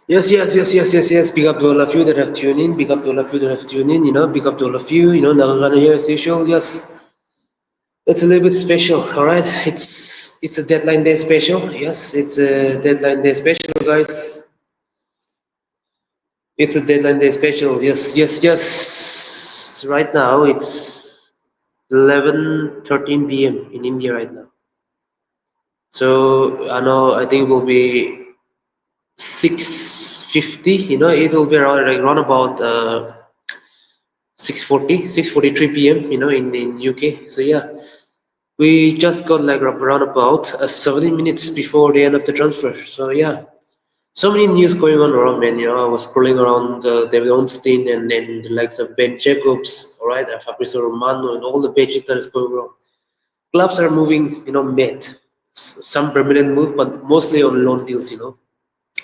Yes, yes, yes, yes, yes, yes. Big up to all of you that have tuned in. Big up to all of you that have tuned in. Big up to all of you. Nakakana here as usual. Yes, it's a little bit special. All right, it's a deadline day special. Yes, it's a deadline day special, guys. It's a deadline day special. Yes, yes, yes. Right now it's 11:13 p.m. in India right now. So I know I think it will be 6:50. It will be around about 6:43 p.m. in UK. So yeah, we just got like around about 70 minutes before the end of the transfer. So yeah, so many news going on around, man. I was scrolling around David Ornstein and the likes of Ben Jacobs, all right, and Fabrizio Romano and all the pages that is going around. Clubs are moving, mid. Some permanent move, but mostly on loan deals.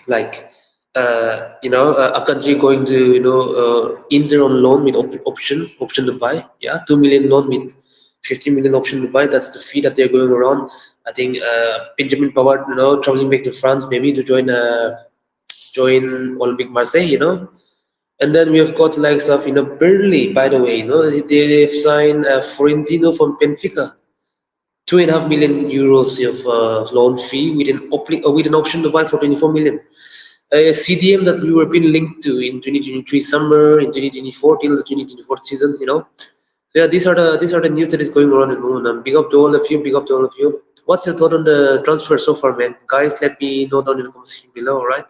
Like Akanji going to Inter on loan with option to buy. Yeah, 2 million loan with 50 million option to buy. That's the fee that they're going around. I think Benjamin Pavard, traveling back to France maybe to join Olympic Marseille. And then we have got likes of Burnley. By the way, they've signed Florentino from Benfica. 2.5 million euros of loan fee with an option to buy for 24 million. A CDM that we were being linked to in 2023 summer, in 2024 till the 2024 season. So yeah, these are the news that is going around at the moment. Big up to all of you. Big up to all of you. What's your thought on the transfer so far, man? Guys, let me know down in the comment section below. All right,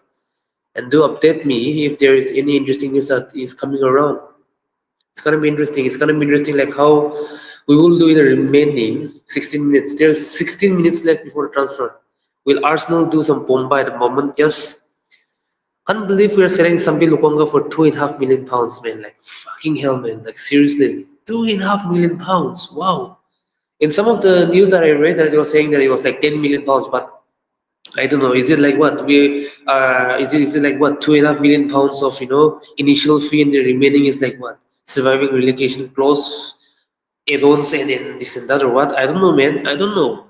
and do update me if there is any interesting news that is coming around. It's gonna be interesting. It's gonna be interesting, like how we will do in the remaining 16 minutes. There's 16 minutes left before the transfer. Will Arsenal do some bomba at the moment? Yes. Can't believe we're selling Sambi Lukonga for £2.5 million, man. Like fucking hell, man. Like seriously, £2.5 million. Wow. In some of the news that I read, that it was saying that it was like £10 million, but I don't know. Is it like what we is it like what £2.5 million of initial fee, and the remaining is like what surviving relegation clause, add-ons, and then this and that or what? I don't know, man. I don't know.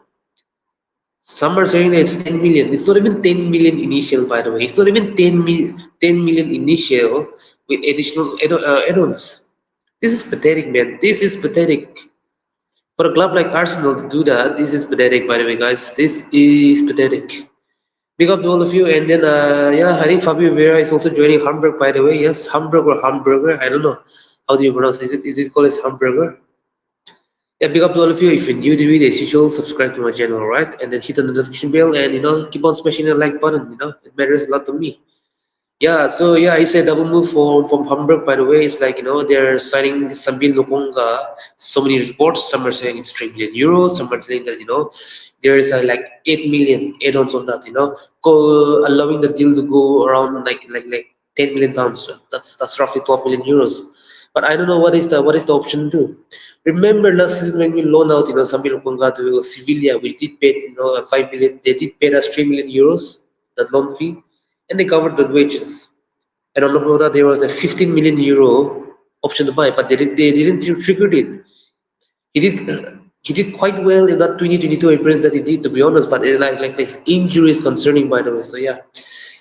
Some are saying that it's 10 million. It's not even 10 million initial, by the way. It's not even 10 million initial with additional add-ons. This is pathetic, man. This is pathetic. For a club like Arsenal to do that, this is pathetic, by the way, guys. This is pathetic. Big up to all of you. And then, yeah, I think Fabio Vera is also joining Hamburg, by the way. Yes, Hamburg or Hamburger. I don't know. How do you pronounce it? Is it called as Hamburger? Yeah, big up to all of you. If you're new to it, as usual, subscribe to my channel, alright? And then hit the notification bell and keep on smashing the like button, it matters a lot to me. Yeah, so yeah, it's a double move from Hamburg, by the way. It's like, they're signing Sambil Lokonga. So many reports, some are saying it's 3 million euros, some are saying that, there is like 8 million add-ons on that, allowing the deal to go around like 10 million pounds. So that's roughly 12 million euros. But I don't know what is the option to. Remember last season when we loaned out, Sambil Lokonga to Sevilla, we did pay, 5 million, they did pay us 3 million euros, the loan fee, and they covered the wages. And on top of that, there was a 15 million euro option to buy, but they didn't trigger it. He did he did quite well in that 2022 appearance that he did, to be honest. But like his injury is concerning, by the way. So yeah,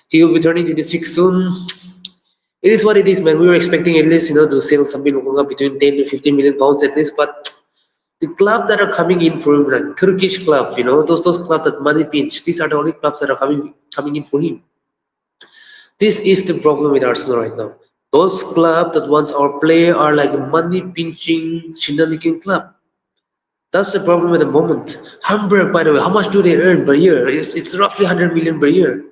he will be turning 26 soon. It is what it is, man. We were expecting at least to sell something between 10 to 15 million pounds at least, but the club that are coming in from like Turkish club, those clubs that money pinch. These are the only clubs that are coming in for him. This is the problem with Arsenal right now. Those clubs that wants our player are like a money pinching shenanigan club. That's the problem at the moment. Hamburg, by the way, how much do they earn per year? It's roughly 100 million per year.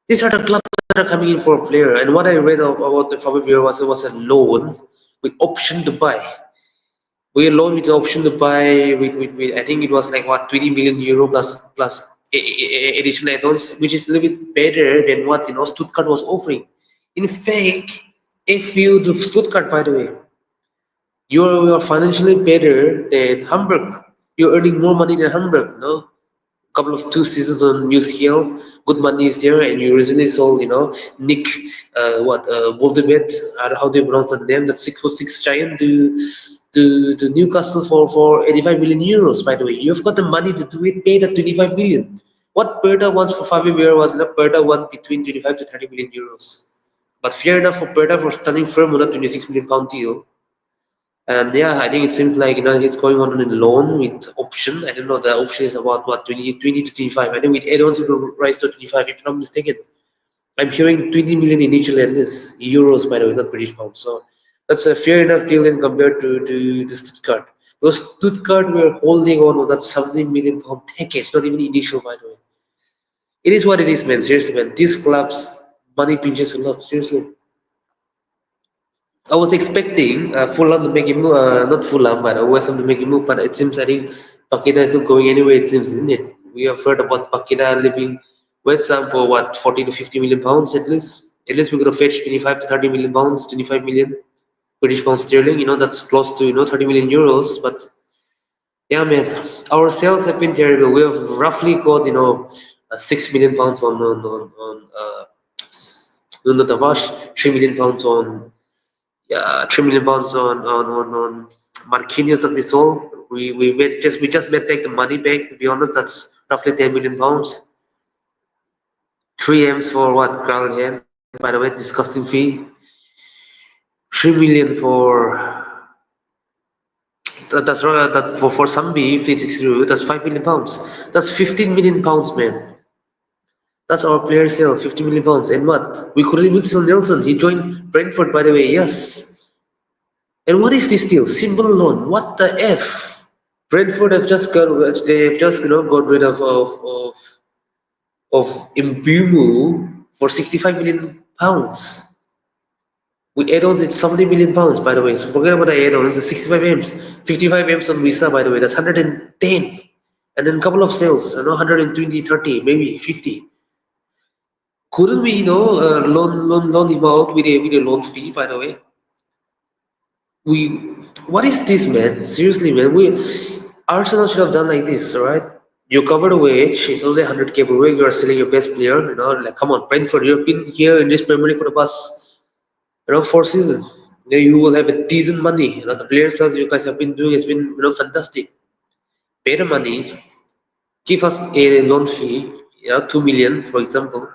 These are the clubs that are coming in for a player. And what I read about the Fabio Vieira was a loan with option to buy. We loan with the option to buy with I think it was like what 20 million euro plus additional add-ons, which is a little bit better than what Stuttgart was offering. In fact, if you do Stuttgart, by the way, you're financially better than Hamburg. You're earning more money than Hamburg, couple of 2 seasons on UCL, good money is there, and you recently sold, Nick, Voldemort, how do you pronounce that name? That 6'6" giant to Newcastle for 85 million euros. By the way, you've got the money to do it. Pay that 25 million. What Perta wants for Fabio Vieira was enough. Perta won between 25 to 30 million euros. But fair enough for Perta for stunning firm on a 26 million pound deal. And yeah, I think it seems like he's going on a loan with option. I don't know, the option is about what 20 to 25. I think with add-ons it will rise to 25 if I'm not mistaken. I'm hearing 20 million initially at this euros, by the way, not British pounds. So that's a fair enough deal then compared to Stuttgart. Because Stuttgart were holding on that 70 million pound package, not even initial, by the way. It is what it is, man. Seriously, man. These clubs money pinches a lot. Seriously. I was expecting Fulham to make a move, not Fulham, but West Ham to make a move. But it seems I think Pakita is not going anywhere. It seems, isn't it? We have heard about Pakita leaving West Ham for what 40 to 50 million pounds at least. At least we're gonna fetch 25 to 30 million pounds, 25 million British pounds sterling. That's close to 30 million euros. But yeah, man, our sales have been terrible. We have roughly got 6 million pounds on the Tavash, 3 million pounds on. Yeah, 3 million pounds on Marquinhos that we sold. We just made back the money back. To be honest, that's roughly 10 million pounds. 3 M's for what? Ground hand. By the way, disgusting fee. 3 million that's right. That for Sambi, if it's true, that's 5 million pounds. That's 15 million pounds, man. That's our player sale, 50 million pounds. And what? We couldn't even sell Nelson. He joined Brentford, by the way. Yes. And what is this deal? Simple loan. What the f? Brentford have just got rid of Imbumu for 65 million pounds. With add-ons, it's 70 million pounds, by the way. So forget about the add-ons. The 65 M's, 55 M's on Visa, by the way. That's 110. And then a couple of sales, 120, 30, maybe 50. Couldn't we, loan him out with a loan fee, by the way? We, what is this, man? Seriously, man. Arsenal should have done like this, alright? You cover the wage, it's only 100k per week, you are selling your best player, like, come on, Brentford, you've been here in this Premier League for the past, 4 seasons. You will have a decent money, the player sales you guys have been doing has been, fantastic. Pay the money, give us a loan fee, 2 million, for example,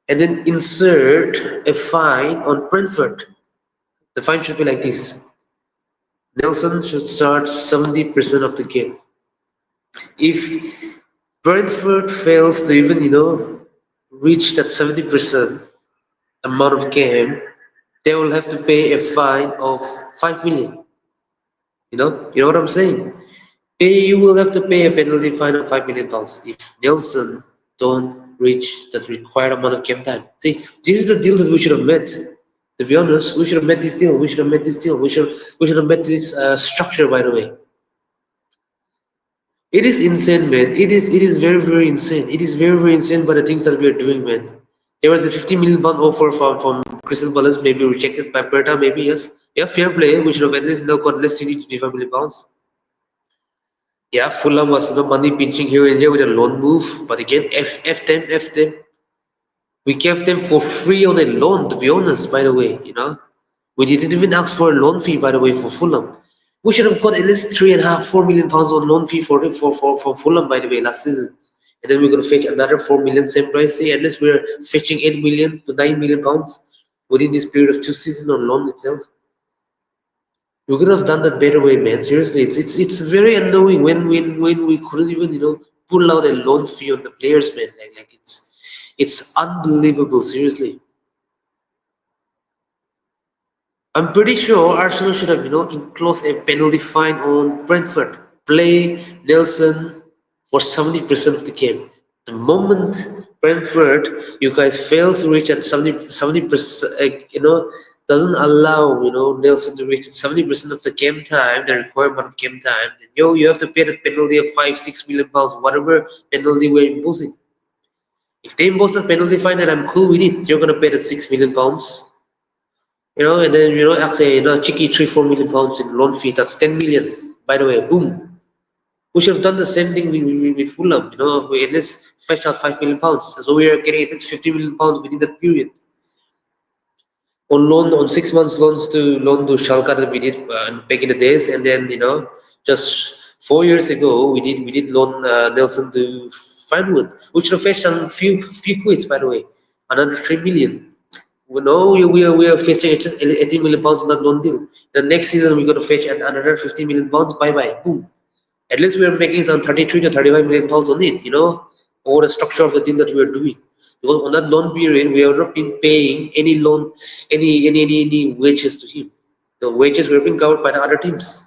and then insert a fine on Brentford. The fine should be like this. Nelson should start 70% of the game. If Brentford fails to even, reach that 70% amount of game, they will have to pay a fine of 5 million. You know what I'm saying? You will have to pay a penalty fine of 5 million pounds if Nelson don't reach that required amount of game time. See, this is the deal that we should have met. To be honest, we should have met this deal. We should have met this deal. We should have met this structure. By the way, it is insane, man. It is very very insane. It is very very insane by the things that we are doing, man. There was a 50 million pound offer from Crystal Palace, maybe rejected by Berta, maybe yes. Yeah, fair play. We should have at least now got less than 25 million pounds. Yeah, Fulham was money pinching here and there with a loan move, but again, F them, F them. We gave them for free on a loan, to be honest, by the way. We didn't even ask for a loan fee, by the way, for Fulham. We should have got at least 3.5, 4 million pounds on loan fee for Fulham, by the way, last season. And then we're gonna fetch another 4 million, same price. See, at least we're fetching 8 million to 9 million pounds within this period of 2 seasons on loan itself. We could have done that better way, man. Seriously, it's very annoying when we couldn't even pull out a loan fee on the players, man. Like it's unbelievable. Seriously, I'm pretty sure Arsenal should have enclosed a penalty fine on Brentford. Play Nelson for 70% of the game. The moment Brentford, you guys fail to reach at 70%, doesn't allow Nelson to reach 70% of the game time, the requirement of game time, then you have to pay the penalty of 5 6 million pounds, whatever penalty we're imposing. If they impose the penalty fine, then I'm cool with it. You're gonna pay the 6 million pounds, and then actually cheeky 3 4 million pounds in loan fee. That's 10 million. By the way, boom. We should have done the same thing with Fulham. We at least fetched out 5 million pounds. So we are getting at least 50 million pounds within that period. On loan, on 6 months loan to Schalke that we did back in the days, and then just 4 years ago we did loan Nelson to fine with. We should have fetched some few quids, by the way. Another 3 million. We know we are facing just 18 million pounds on that loan deal. The next season we got to fetch another 50 million pounds. Bye bye. Boom. At least we are making some 33 to 35 million pounds on it, over the structure of the deal that we are doing. Because on that loan period, we have not been paying any loan, any wages to him. The wages were being covered by the other teams.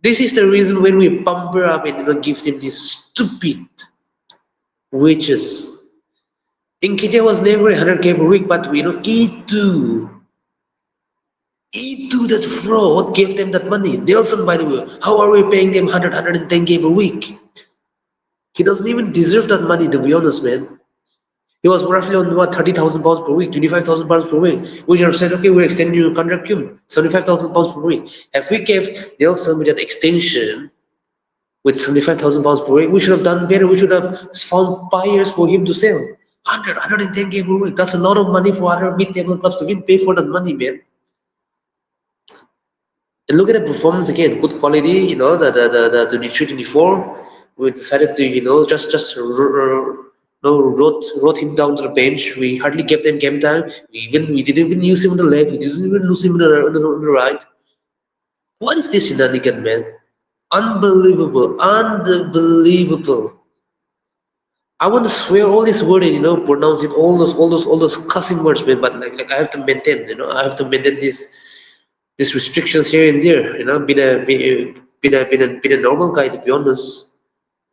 This is the reason when we bumper up and give them these stupid wages. Nketiah was never 100K per week, but E2, that fraud gave them that money. Nelson, by the way, how are we paying them 110K per week? He doesn't even deserve that money, to be honest, man. He was roughly on what, 30,000 pounds per week, 25,000 pounds per week. We should have said, okay, we're extending your contract, 75,000 pounds per week. If we gave Nelson with that extension with 75,000 pounds per week, we should have done better. We should have found buyers for him to sell. 110K per week. That's a lot of money for other mid-table clubs to even pay for that money, man. And look at the performance again, good quality, the 23, 24. We decided to, just wrote him down to the bench. We hardly gave them game time. We didn't even use him on the left. We didn't even use him on the right. What is this shenanigan, man? Unbelievable, unbelievable. I want to swear all these words and pronounce it all those cussing words, man. But like I have to maintain, I have to maintain these restrictions here and there. Been a normal guy, to be honest.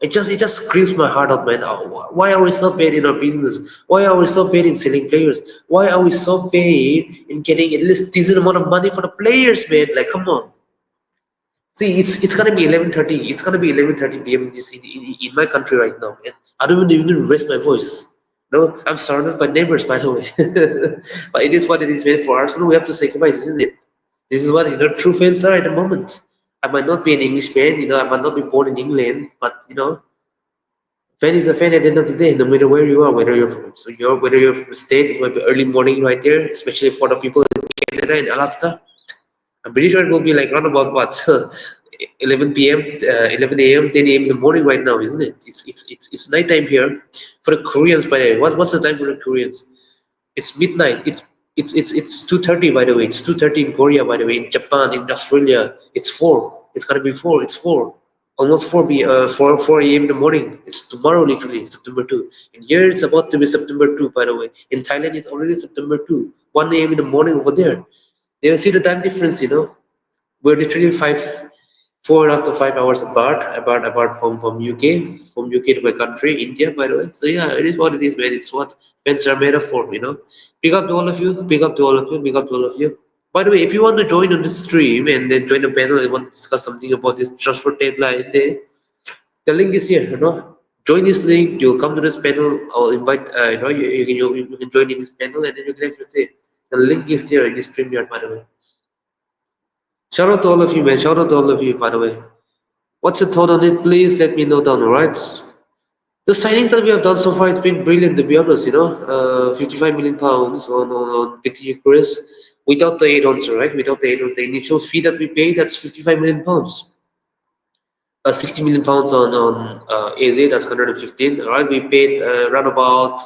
It just screams my heart out, man. Why are we so bad in our business? Why are we so bad in selling players? Why are we so bad in getting at least decent amount of money for the players, man? Like, come on. See, it's gonna be 11:30. It's gonna be 11:30 p.m. In my country right now, man. I don't even raise my voice. No, I'm surrounded by neighbors, by the way. But it is what it is, man. For Arsenal, we have to sacrifice, isn't it? This is what true fans are at the moment. I might not be an English fan, I might not be born in England, but fan is a fan at the end of the day, no matter where you are, whether you're from the States, it might be early morning right there, especially for the people in Canada and Alaska. I'm pretty sure it will be like around about what 11 p.m., 11 a.m., 10 a.m. in the morning right now, isn't it? It's nighttime here for the Koreans. By the way, what's the time for the Koreans? It's midnight. It's 2:30, by the way. It's 2:30 in Korea, by the way. In Japan, in Australia, it's 4. It's gonna be 4. It's 4. Almost 4 a.m. in the morning. It's tomorrow, literally, September 2. And here it's about to be September 2, by the way. In Thailand, it's already September 2. 1 a.m. in the morning over there. You see the time difference, We're literally 4.5 to 5 hours apart from UK to my country, India, by the way. So yeah, it is what it is, man. It's what fans are made of for. Big up to all of you, big up to all of you, big up to all of you. By the way, if you want to join on this stream and then join the panel and want to discuss something about this transfer deadline day, the link is here. Join this link, you'll come to this panel. I'll invite, you can join in this panel and then you can actually say, the link is there in this StreamYard, by the way. Shout out to all of you, man. Shout out to all of you, by the way. What's your thought on it? Please let me know down, alright? The signings that we have done so far, it's been brilliant, to be honest. 55 million pounds on Petit Chris without the add-ons, right? Without the add-ons, the initial fee that we paid, that's 55 million pounds. 60 million pounds on AZ, that's 115. Alright, we paid around about,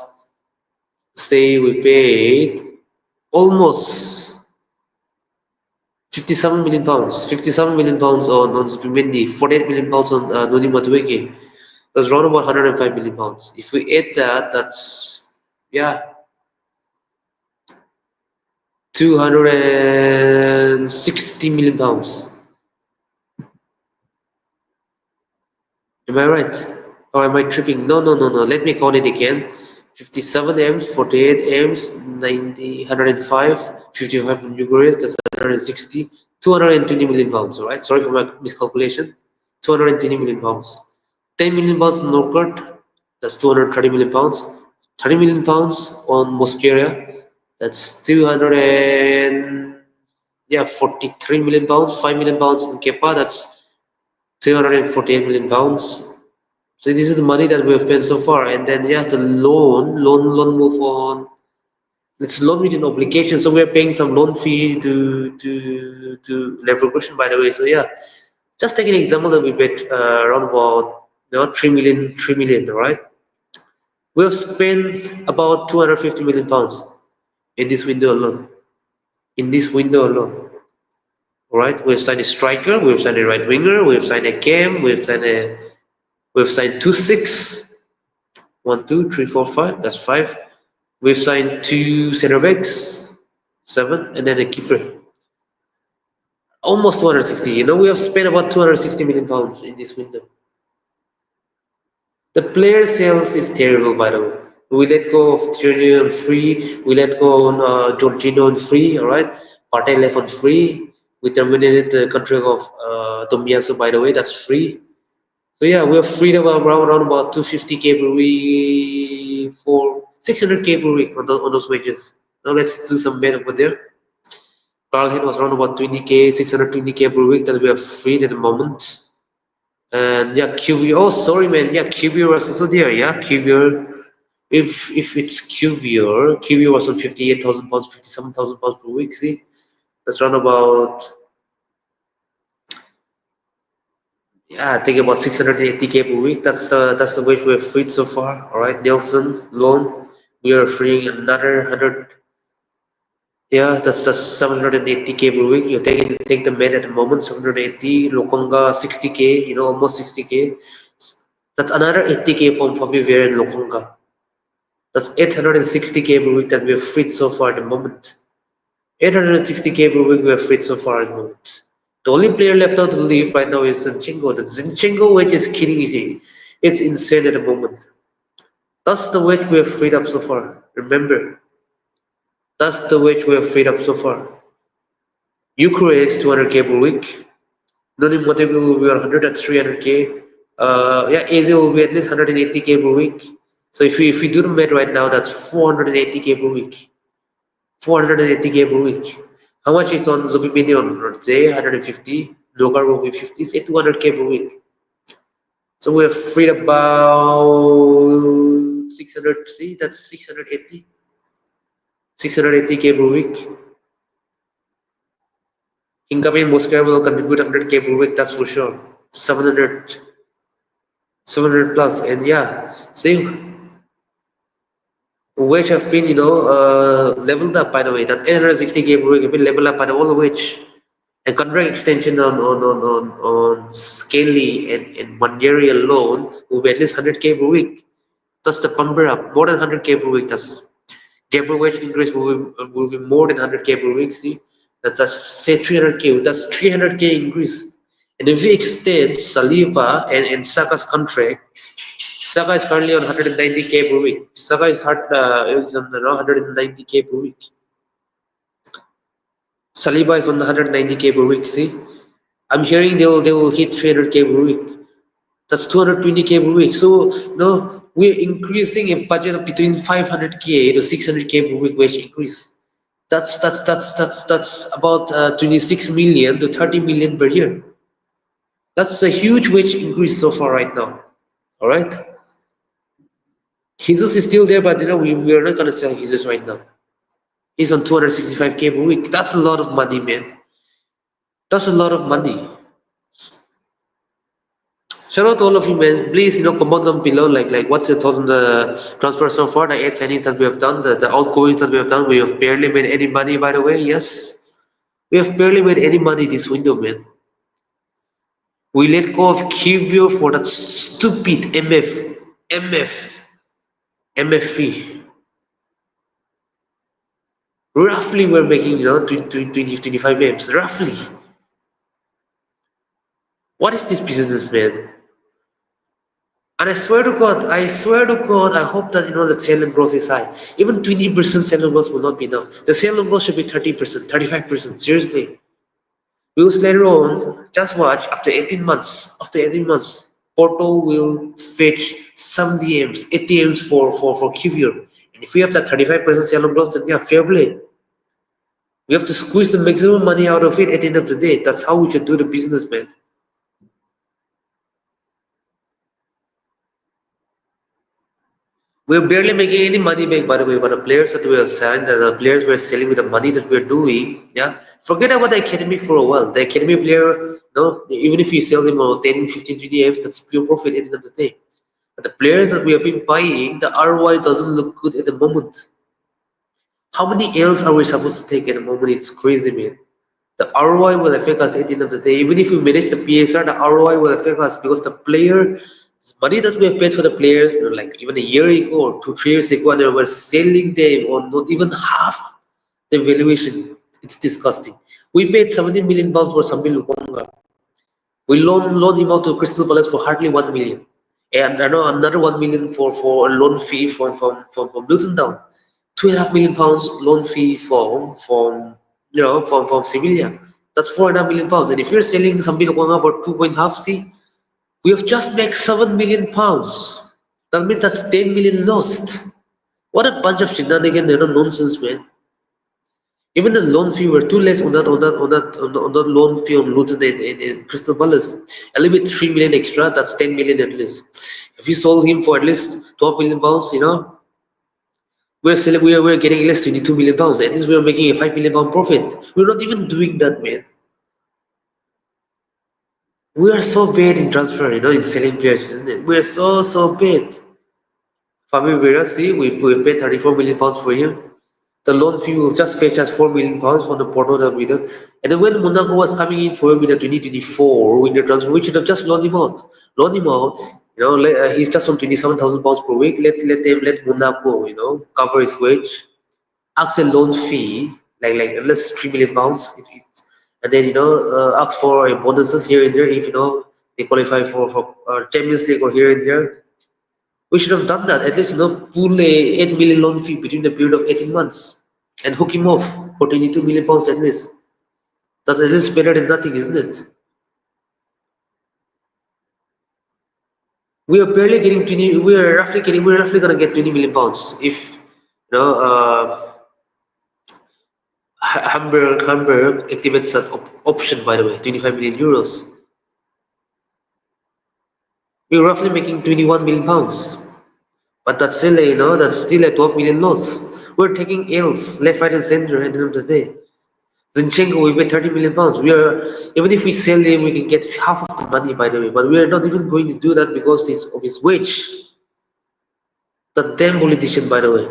say, we paid almost 57 million pounds. 57 million pounds on Zubimendi, 48 million pounds on Noni Madueke. That's around about 105 million pounds. If we add that, that's, yeah, 260 million pounds. Am I right? Or am I tripping? No, no, no, no. Let me count it again. 57 M's, 48 M's, 90, 105, 55 million euros, that's 160, 220 million pounds, alright? Sorry for my miscalculation. 220 million pounds. 10 million pounds on Norkert, that's 230 million pounds. 30 million pounds on Mosquera, that's 43 million pounds. 5 million pounds in Kepa, that's 348 million pounds. So this is the money that we have paid so far, and then yeah, the loan move on. It's loan with an obligation, so we're paying some loan fee to Leverkusen, by the way. So yeah, just take an example that we paid around about 3 million, right? We have spent about 250 million pounds in this window alone. In this window alone. Alright, we've signed a striker, we've signed a right winger, we've signed a cam, we've signed two six, one, two, three, four, five, that's five. We've signed two centre backs, seven, and then a keeper. Almost 260. We have spent about 260 million pounds in this window. The player sales is terrible, by the way. We let go of Tierney on free. We let go on Jorginho on free. All right, Partey left on free. We terminated the contract of Tomiyasu, by the way. That's free. So yeah, we have freed up around about 250k per week for 600k per week on those wages. Now let's do some math over there. Carlton was around about 20k, 620k per week that we have freed at the moment. And yeah, QB. Oh, sorry, man. Yeah, QB was also there. Yeah, QB. If it's QB was on 58,000 pounds, 57,000 pounds per week. See, that's around about, yeah, I think about 680k per week. That's the wage we've freed so far. All right, Nelson loan. We are freeing another 100. Yeah, that's 780k per week. You take the men at the moment, 780. Lokonga 60k. Almost 60k. That's another 80k from Fabi Vera and Lokonga. That's 860k per week that we have freed so far at the moment. 860k per week we have freed so far at the moment. The only player left out to leave right now is Zinchenko. The Zinchenko wage is killing me. It's insane at the moment. That's the wage we have freed up so far. Remember, that's the wage we have freed up so far. Ukraine is 200k per week. Noni Motebil will be 100 at 300k. Yeah, AZ will be at least 180k per week. So if we do the math right now, that's 480k per week. 480k per week. How much is on Zubimini on today? 150. Logar will be 50. Say 200k per week. So we have freed about 600. See, that's 680. 680k per week. Incoming Moscow will contribute 100k per week. That's for sure. 700. 700 plus. And yeah, see, wage have been leveled up, by the way. That 860k per week have been leveled up by the whole wage. And contract extension on Scaly and Mandiri alone will be at least 100k per week. That's the bumper up, more than 100k per week. That's Gabriel wage increase will be more than 100k per week. See, that's say 300k. That's 300k increase. And if we extend Saliba and Saka's contract, Saka is currently on 190k per week. Saka is on 190k per week. Saliba is on 190k per week. See, I'm hearing they will hit 300k per week. That's 220k per week. So no, we're increasing a budget of between 500k to 600k per week wage increase. That's about 26 million to 30 million per year. That's a huge wage increase so far right now. All right. Jesus is still there, but we are not gonna sell Jesus right now. He's on 265k per week. That's a lot of money, man. That's a lot of money. Shout out to all of you, man. Please, comment down below, like what's your thoughts on the transfer so far, the 8 signings that we have done, the outgoings that we have done. We have barely made any money, by the way. Yes, we have barely made any money this window, man. We let go of Kivio for that stupid MF fee. Roughly, we're making 20, 25 M's. Roughly. What is this business, man? And I swear to God, I hope that the sale and growth is high. Even 20% sale and growth will not be enough. The sale and growth should be 30%, 35%. Seriously. Because later on, just watch, after 18 months, Porto will fetch some DMs, 80 M's for QVR. And if we have that 35% sale and growth, then yeah, fair play. We have to squeeze the maximum money out of it at the end of the day. That's how we should do the business, man. We're barely making any money back, by the way, but the players that we are signed and the players we're selling with the money that we're doing, yeah. Forget about the academy for a while. The academy player, no, even if you sell them on 10, 15, 20 M's, that's pure profit at the end of the day. But the players that we have been buying, the ROI doesn't look good at the moment. How many L's are we supposed to take at the moment? It's crazy, man. The ROI will affect us at the end of the day. Even if we manage the PSR, the ROI will affect us because the player, the money that we have paid for the players, like even a year ago or 2, 3 years ago, and then we're selling them on not even half the valuation. It's disgusting. We paid 17 million pounds for Sambil Lukonga. We loaned him out to Crystal Palace for hardly 1 million. And I know another 1 million for a loan fee from Luton Town. £2.5 million loan fee from Sevilla. That's £4.5 million. And if you're selling somebody for 2.5 C, we have just made £7 million. That means that's 10 million lost. What a bunch of shenanigans, nonsense, man. Even the loan fee were too less on that loan fee on Luton in Crystal Palace. A little bit 3 million extra, that's 10 million at least. If you sold him for at least £12 million, we're getting at least £22 million. At least we're making a £5 million profit. We're not even doing that, man. We are so bad in transfer, in selling players, isn't it? We are so bad. Fabio Vera, see, we paid £34 million for him. The loan fee will just fetch us £4 million from the Porto that we did. And then when Monaco was coming in for him in the 2024 winter transfer, we should have just loaned him out. Loan him out. He's just on £27,000 per week. Let Monaco, cover his wage. Ask a loan fee, like at least £3 million. And then ask for a bonuses here and there if they qualify for Champions League or here and there. We should have done that. At least pool a 8 million loan fee between the period of 18 months and hook him off for £22 million at least. That's at least better than nothing, isn't it? We are barely getting 20. We're roughly gonna get £20 million if Hamburg activates that option. By the way, 25 million euros. We're roughly making £21 million. But that's still a 12 million loss. We're taking L's left, right, and center at the end of the day. Zinchenko, we paid £30 million. Even if we sell him, we can get half of the money, by the way. But we are not even going to do that because of his wage. The damn politician, by the way.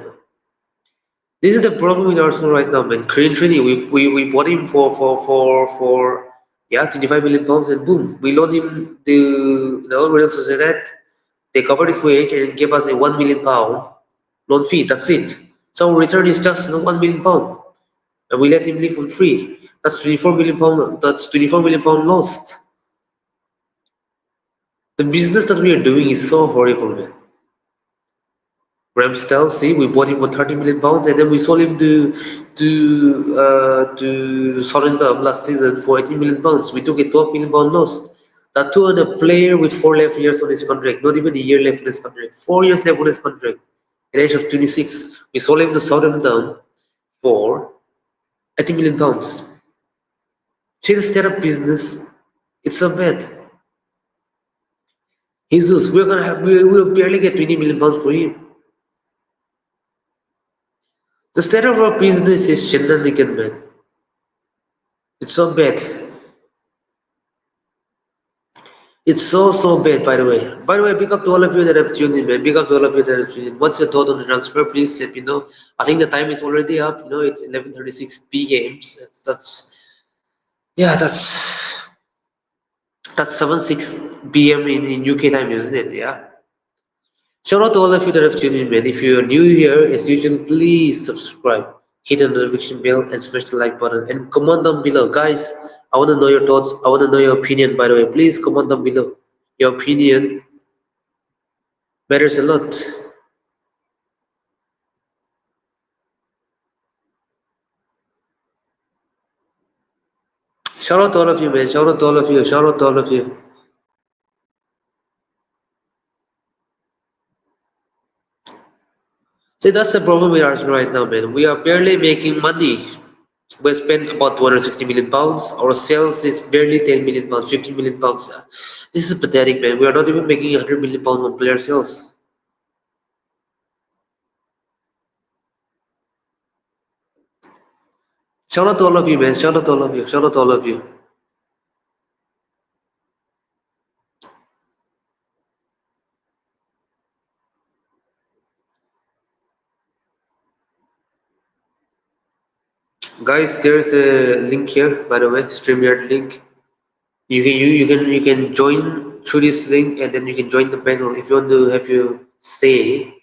This is the problem with Arsenal right now, man. Currently, we bought him for yeah, £25 million, and boom, we loaned him to Real Sociedad. They covered his wage and gave us a £1 million loan fee. That's it. So return is just £1 million, and we let him leave for free. That's £24 million. That's £24 million lost. The business that we are doing is so horrible, man. Ramsdale, see, we bought him for £30 million, and then we sold him to Southampton last season for £18 million. We took a £12 million loss. That too on a player with 4 years left on his contract, not even a year left on his contract. 4 years left on his contract. At the age of 26, we sold him to Southampton for £80 million. See the state of business. It's so bad. Jesus, we'll barely get £20 million for him. The state of our business is shenanigan, man. It's so bad. It's so bad, by the way. By the way, big up to all of you that have tuned in, man. Big up to all of you that have tuned in. What's your thought on the transfer? Please let me know. I think the time is already up. It's 11:36 p.m. Yeah, that's 7:06 p.m. in UK time, isn't it? Yeah. Shout out to all of you that have tuned in, man. If you're new here, as usual, please subscribe, hit the notification bell, and smash the like button. And comment down below, guys. I want to know your thoughts. I want to know your opinion. By the way, please comment down below. Your opinion matters a lot. Shout out to all of you, man. Shout out to all of you. Shout out to all of you. See, that's the problem with Arsenal right now, man. We are barely making money. We spent about £260 million. Our sales is barely £10 million, £15 million. This is pathetic, man. We are not even making £100 million on player sales. Shout out to all of you, man. Shout out to all of you. Shout out to all of you. Guys, there's a link here, by the way, StreamYard link. You can join through this link, and then you can join the panel. If you want to have your say,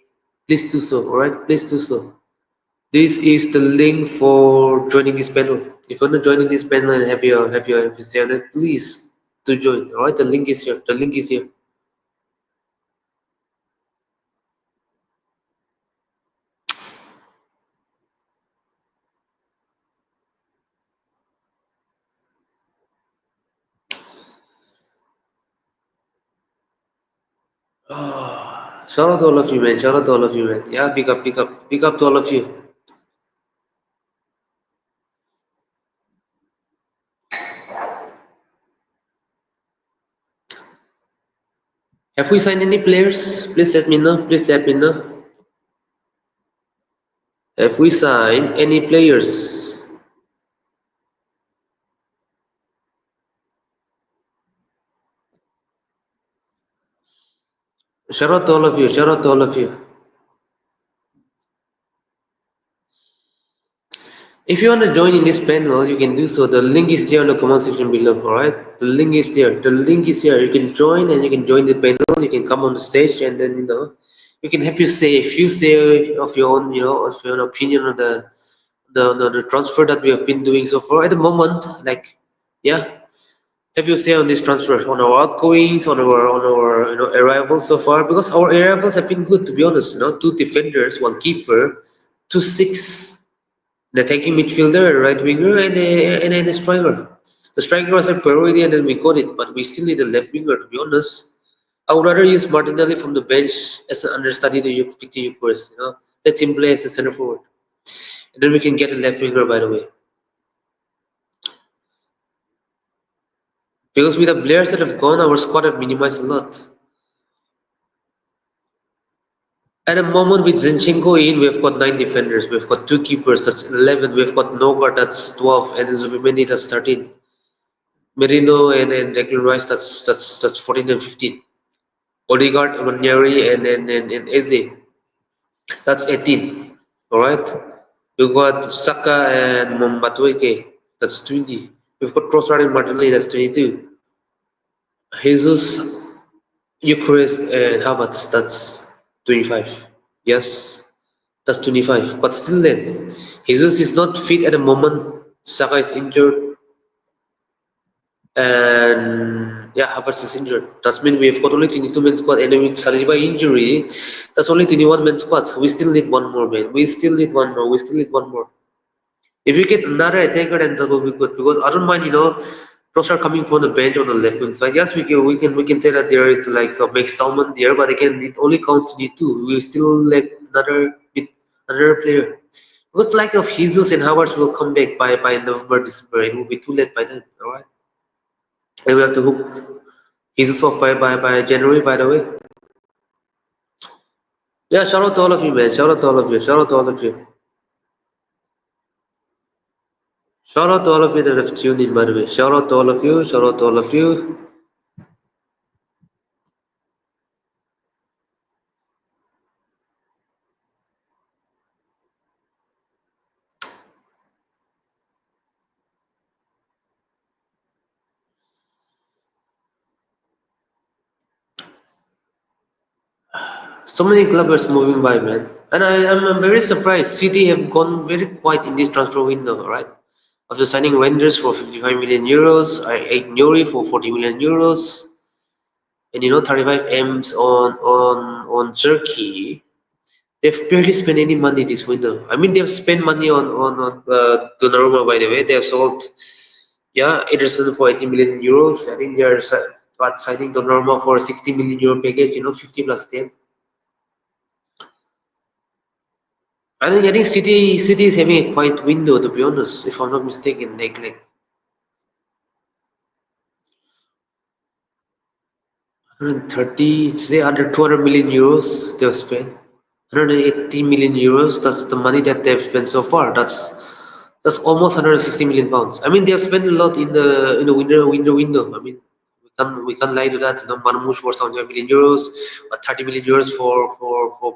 please do so. All right, please do so. This is the link for joining this panel. If you want to join in this panel and have your say on it, please do join. All right, the link is here. The link is here. Shout out to all of you, man. Shout out to all of you, man. Yeah, big up to all of you. Have we signed any players? Please let me know. Please let me know. Have we signed any players? Shout out to all of you. Shout out to all of you. If you want to join in this panel, you can do so. The link is there in the comment section below. Alright? The link is there. The link is here. You can join and you can join the panel. You can come on the stage and then you can have your say. If you say of your own, of your own opinion on the transfer that we have been doing so far at the moment, like yeah. Have you say on this transfer, on our outgoings, on our arrivals so far? Because our arrivals have been good, to be honest. Two defenders, one keeper, two six, the attacking midfielder, a right winger, and a striker. The striker was a priority, and then we got it, but we still need a left winger. To be honest, I would rather use Martinelli from the bench as an understudy to Victor Eucharist. Let him play as a centre forward, and then we can get a left winger. By the way, because with the players that have gone, our squad have minimized a lot. At the moment with Zinchenko in, we've got 9 defenders, we've got 2 keepers, that's 11, we've got Nogard, that's 12, and Zubimendi, that's 13. Merino and Declan Rice, that's 14 and 15. Odegaard, Wanyari, and Eze, that's 18. Alright? We've got Saka and Matueke, that's 20. We've got Trossard and Martinelli, that's 22. Jesus, Eucharist, and Havertz, that's 25. Yes. That's 25. But still then, Jesus is not fit at the moment. Saka is injured. And yeah, Havertz is injured. That means we've got only 22 men squad. And with Saliba injury, that's only 21 men squad. So we still need one more, man. We still need one more. We still need one more. If we get another attacker, then that will be good. Because I don't mind, Trossard coming from the bench on the left wing. So I guess we can say that there is like some installment there, but again, it only counts to two. We still like another player. Looks like if Jesus and Havertz will come back by November, December, it will be too late by then. All right, and we have to hook Jesus off by January. By the way, yeah. Shout out to all of you, man. Shout out to all of you. Shout out to all of you. Shout out to all of you that have tuned in. By the way, shout out to all of you. Shout out to all of you. So many clubbers moving by, man. And I'm very surprised. City have gone very quiet in this transfer window, right? After signing Renders for 55 million euros, I Nuri for 40 million euros, and 35 M's on Turkey. They've barely spent any money this window. I mean, they've spent money on Donnarumma, by the way. They've sold, yeah, Ederson for 80 million euros. I think they're signing Donnarumma for a 60 million euro package, 50 plus 10. I think City is having a quiet window, to be honest, if I'm not mistaken. Like 130, say under 200 million euros they've spent. 180 million euros. That's the money that they've spent so far. That's almost 160 million pounds. I mean, they've spent a lot in the window. I mean, we can't lie to that. Marmoush for 75 million euros, 30 million euros for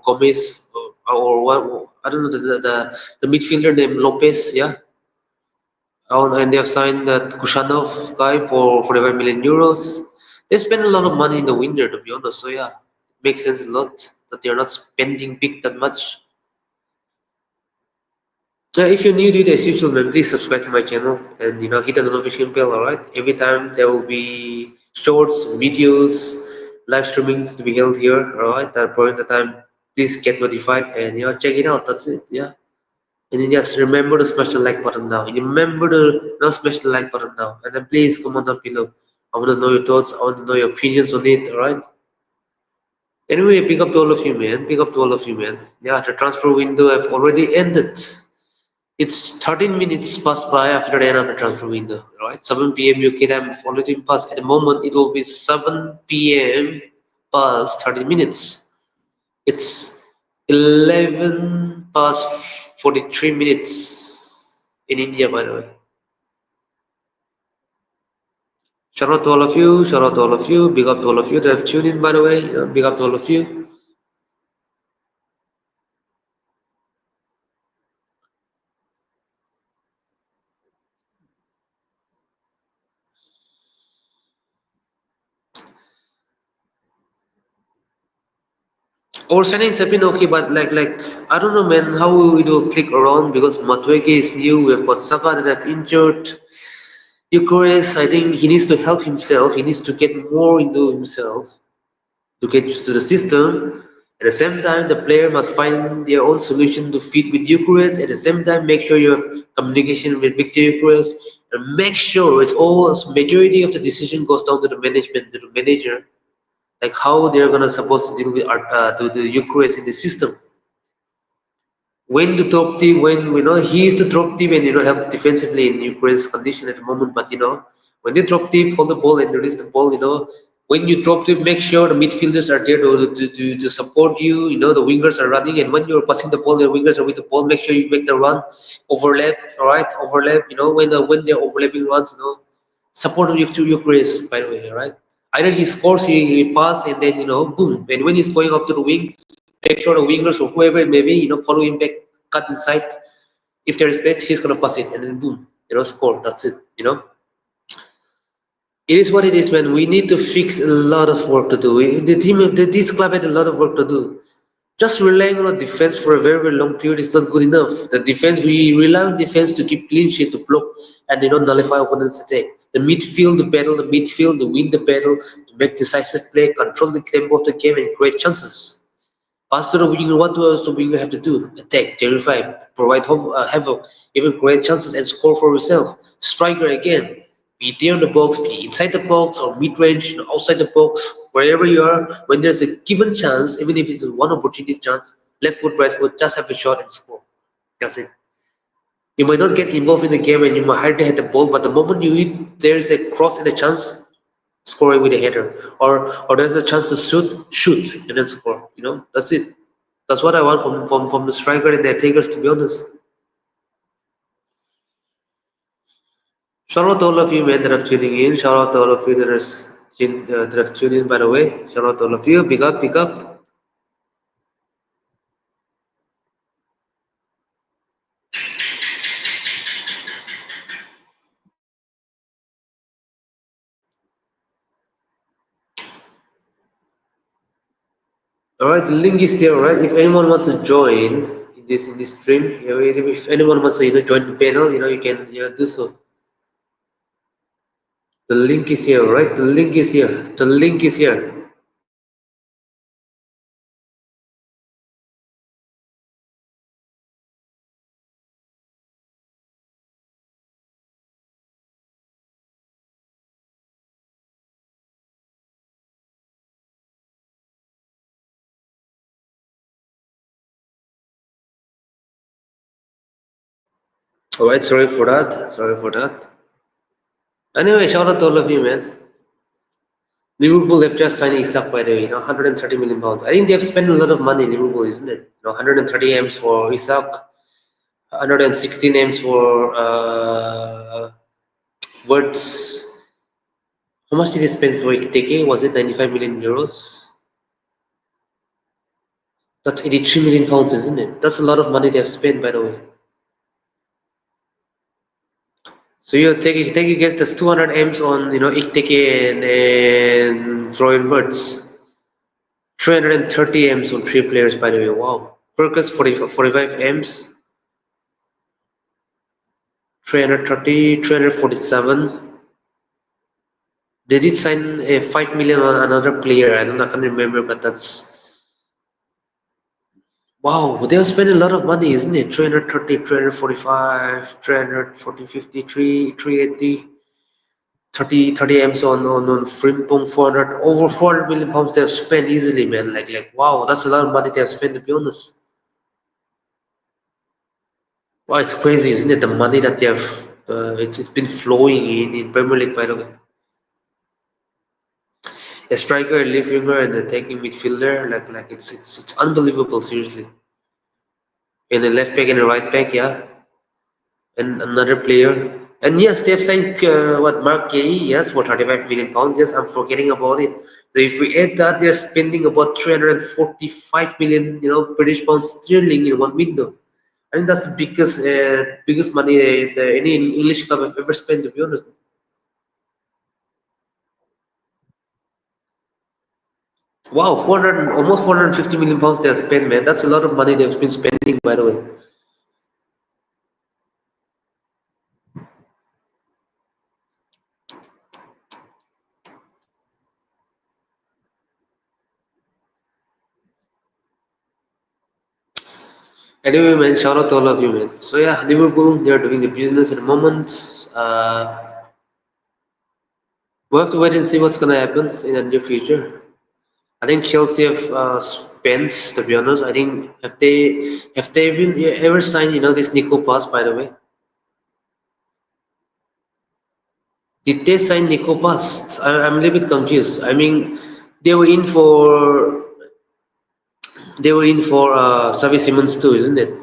Gomez, or what? I don't know the midfielder named Lopez. Yeah, Oh, and they have signed that Kushanov guy for 45 million euros. They spend a lot of money in the winter, to be honest. So yeah, it makes sense a lot that they're not spending big that much. If you're new to this YouTube, man, please subscribe to my channel and hit the notification bell. Alright, every time there will be shorts, videos, live streaming to be held here. Alright, that point the time, please get notified and check it out. That's it. Yeah. And then just remember to smash the like button now. And remember to smash the like button now. And then please comment down below. I want to know your thoughts. I want to know your opinions on it. Alright. Anyway, pick up to all of you, man. Pick up to all of you, man. Yeah, the transfer window have already ended. It's 13 minutes passed by after the end of the transfer window. Right? 7 p.m. UK time have already passed. At the moment, it will be 7 p.m. past 30 minutes. It's 11 past 43 minutes in India, by the way. Shout out to all of you. Shout out to all of you. Big up to all of you that have tuned in, by the way. Big up to all of you. Our signings have been okay, but like I don't know, man, how it will click around because Matueke is new. We've got Saka that have injured. Eucharist, I think he needs to help himself. He needs to get more into himself to get used to the system. At the same time, the player must find their own solution to fit with Eucharist. At the same time, make sure you have communication with Victor Eucharist and make sure it's all majority of the decision goes down to the management, to the manager, like how they're gonna supposed to deal with to the Eucharist in the system. When to drop deep, when he is to drop deep and help defensively in Ukraine's condition at the moment. But when they drop deep, hold the ball and release the ball. When you drop deep, make sure the midfielders are there to support you. The wingers are running, and when you're passing the ball, the wingers are with the ball. Make sure you make the run, overlap, all right, overlap. When they're overlapping runs, support you to Ukraine. By the way, all right. Either he scores, he pass, and then boom. And when he's going up to the wing, make sure the wingers or whoever it may be, follow him back, cut inside. If there is space, he's gonna pass it, and then boom, score. That's it. It is what it is, man. We need to fix a lot of work to do. This club had a lot of work to do. Just relying on defense for a very, very long period is not good enough. The defense, we rely on defense to keep clean sheet, to block and nullify opponents' attack. The midfield, to win the battle, to make decisive play, control the tempo of the game, and create chances. Pass to the winger, what else do we have to do? Attack, terrify, provide havoc, even create chances and score for yourself. Striker again, be there in the box, be inside the box or mid-range, outside the box, wherever you are. When there's a given chance, even if it's a one opportunity chance, left foot, right foot, just have a shot and score. That's it. You might not get involved in the game and you might hardly hit the ball, but the moment you hit, there's a cross and a chance, score it with a header, or there's a chance to shoot and then score. That's it. That's what I want from the striker and the attackers, to be honest. Shout out to all of you, man, that are tuning in. Shout out to all of you that have tuned in, by the way. Shout out to all of you. Big up, big up. All right, the link is there, right? If anyone wants to join in this stream, if anyone wants to join the panel, you can do so. The link is here, right? The link is here. The link is here. All right, sorry for that. Sorry for that. Anyway, shout out to all of you, man. Liverpool have just signed Isak, by the way, 130 million pounds. I think they have spent a lot of money, Liverpool, isn't it? 130 M's for Isak, 116 M's for Words. How much did they spend for Ikiteke? Was it 95 million euros? That's 83 million pounds, isn't it? That's a lot of money they have spent, by the way. So you take a guess. That's 200 M's on Ikteke and Royal Birds. 330 M's on three players. By the way, wow. Perkins 45 M's. 330, 347. They did sign a 5 million on another player. I can't remember, but that's wow. They have spent a lot of money, isn't it? 330, 345, 340, 53, 380, 30 M's on Frimpong 400, over 400 million pounds they have spent easily, man. Wow, that's a lot of money they have spent, to be honest. Wow, it's crazy, isn't it? The money that they have, it's been flowing in Premier League, by the way. A striker, a left winger, and a attacking midfielder, it's unbelievable, seriously. And a left back and a right back, yeah, and another player. And yes, they've signed Mark Gay, yes, for 35 million pounds. Yes, I'm forgetting about it. So if we add that, they're spending about 345 million, British pounds sterling in one window. I think that's the biggest money any English club have ever spent, to be honest. Wow, 400, almost 450 million pounds they have spent, man. That's a lot of money they've been spending, by the way. Anyway, man, shout out to all of you, man. So yeah, Liverpool, they're doing the business at the moment. We'll have to wait and see what's gonna happen in the near future. I think Chelsea have spent, to be honest. I think have they even ever signed, this Nico Pass, by the way? Did they sign Nico Pass? I'm a little bit confused. I mean, they were in for they were in for Xavi Simons too, isn't it?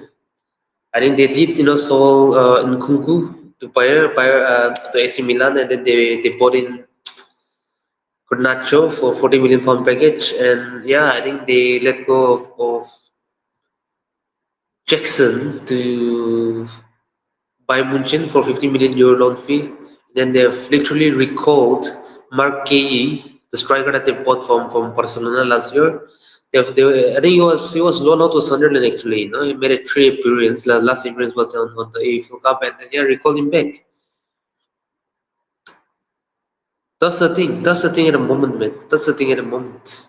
I think they did, sold Nkunku to to AC Milan, and then they bought in Garnacho for 40 million pound package, and yeah, I think they let go of Jackson to Bayern Munchen for 50 million euro loan fee. Then they've literally recalled Mark Kaye, the striker that they bought from Barcelona last year. I think he was loaned out to Sunderland actually. He made a three appearance. Last appearance was on the AFL Cup, and then yeah, recalled him back. That's the thing. That's the thing at the moment, man. That's the thing at the moment.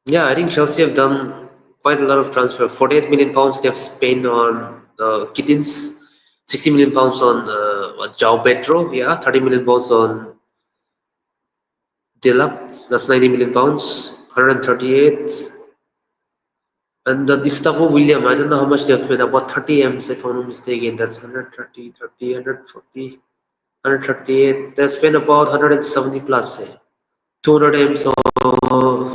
Yeah, I think Chelsea have done quite a lot of transfer. 48 million pounds they have spent on Kittins, 60 million pounds on João Pedro, yeah, 30 million pounds on Delap, that's 90 million pounds, 138. And Gustavo William, I don't know how much they have spent, about 30 M's if I'm not mistaken. That's 130, 30, 140, 138. They spent about 170 plus, 200 M's on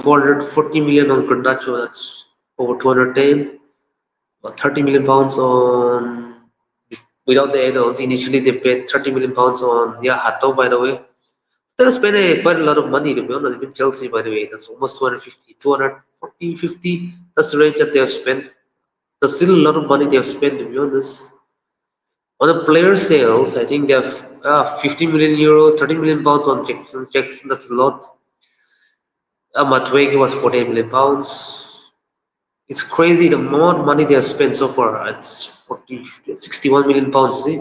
440 million on Garnacho, that's over 210. 30 million pounds on without the add-ons. Initially, they paid 30 million pounds on Hato, by the way. They spent quite a lot of money, to be honest. Even Chelsea, by the way, that's almost 250, 240, 50. That's the range that they have spent. That's still a lot of money they have spent, to be honest. On the player sales, I think they have 50 million euros, 30 million pounds on Jackson. Jackson, that's a lot. Matuege was 48 million pounds. It's crazy the amount of money they have spent so far. It's 40, 61 million pounds. See?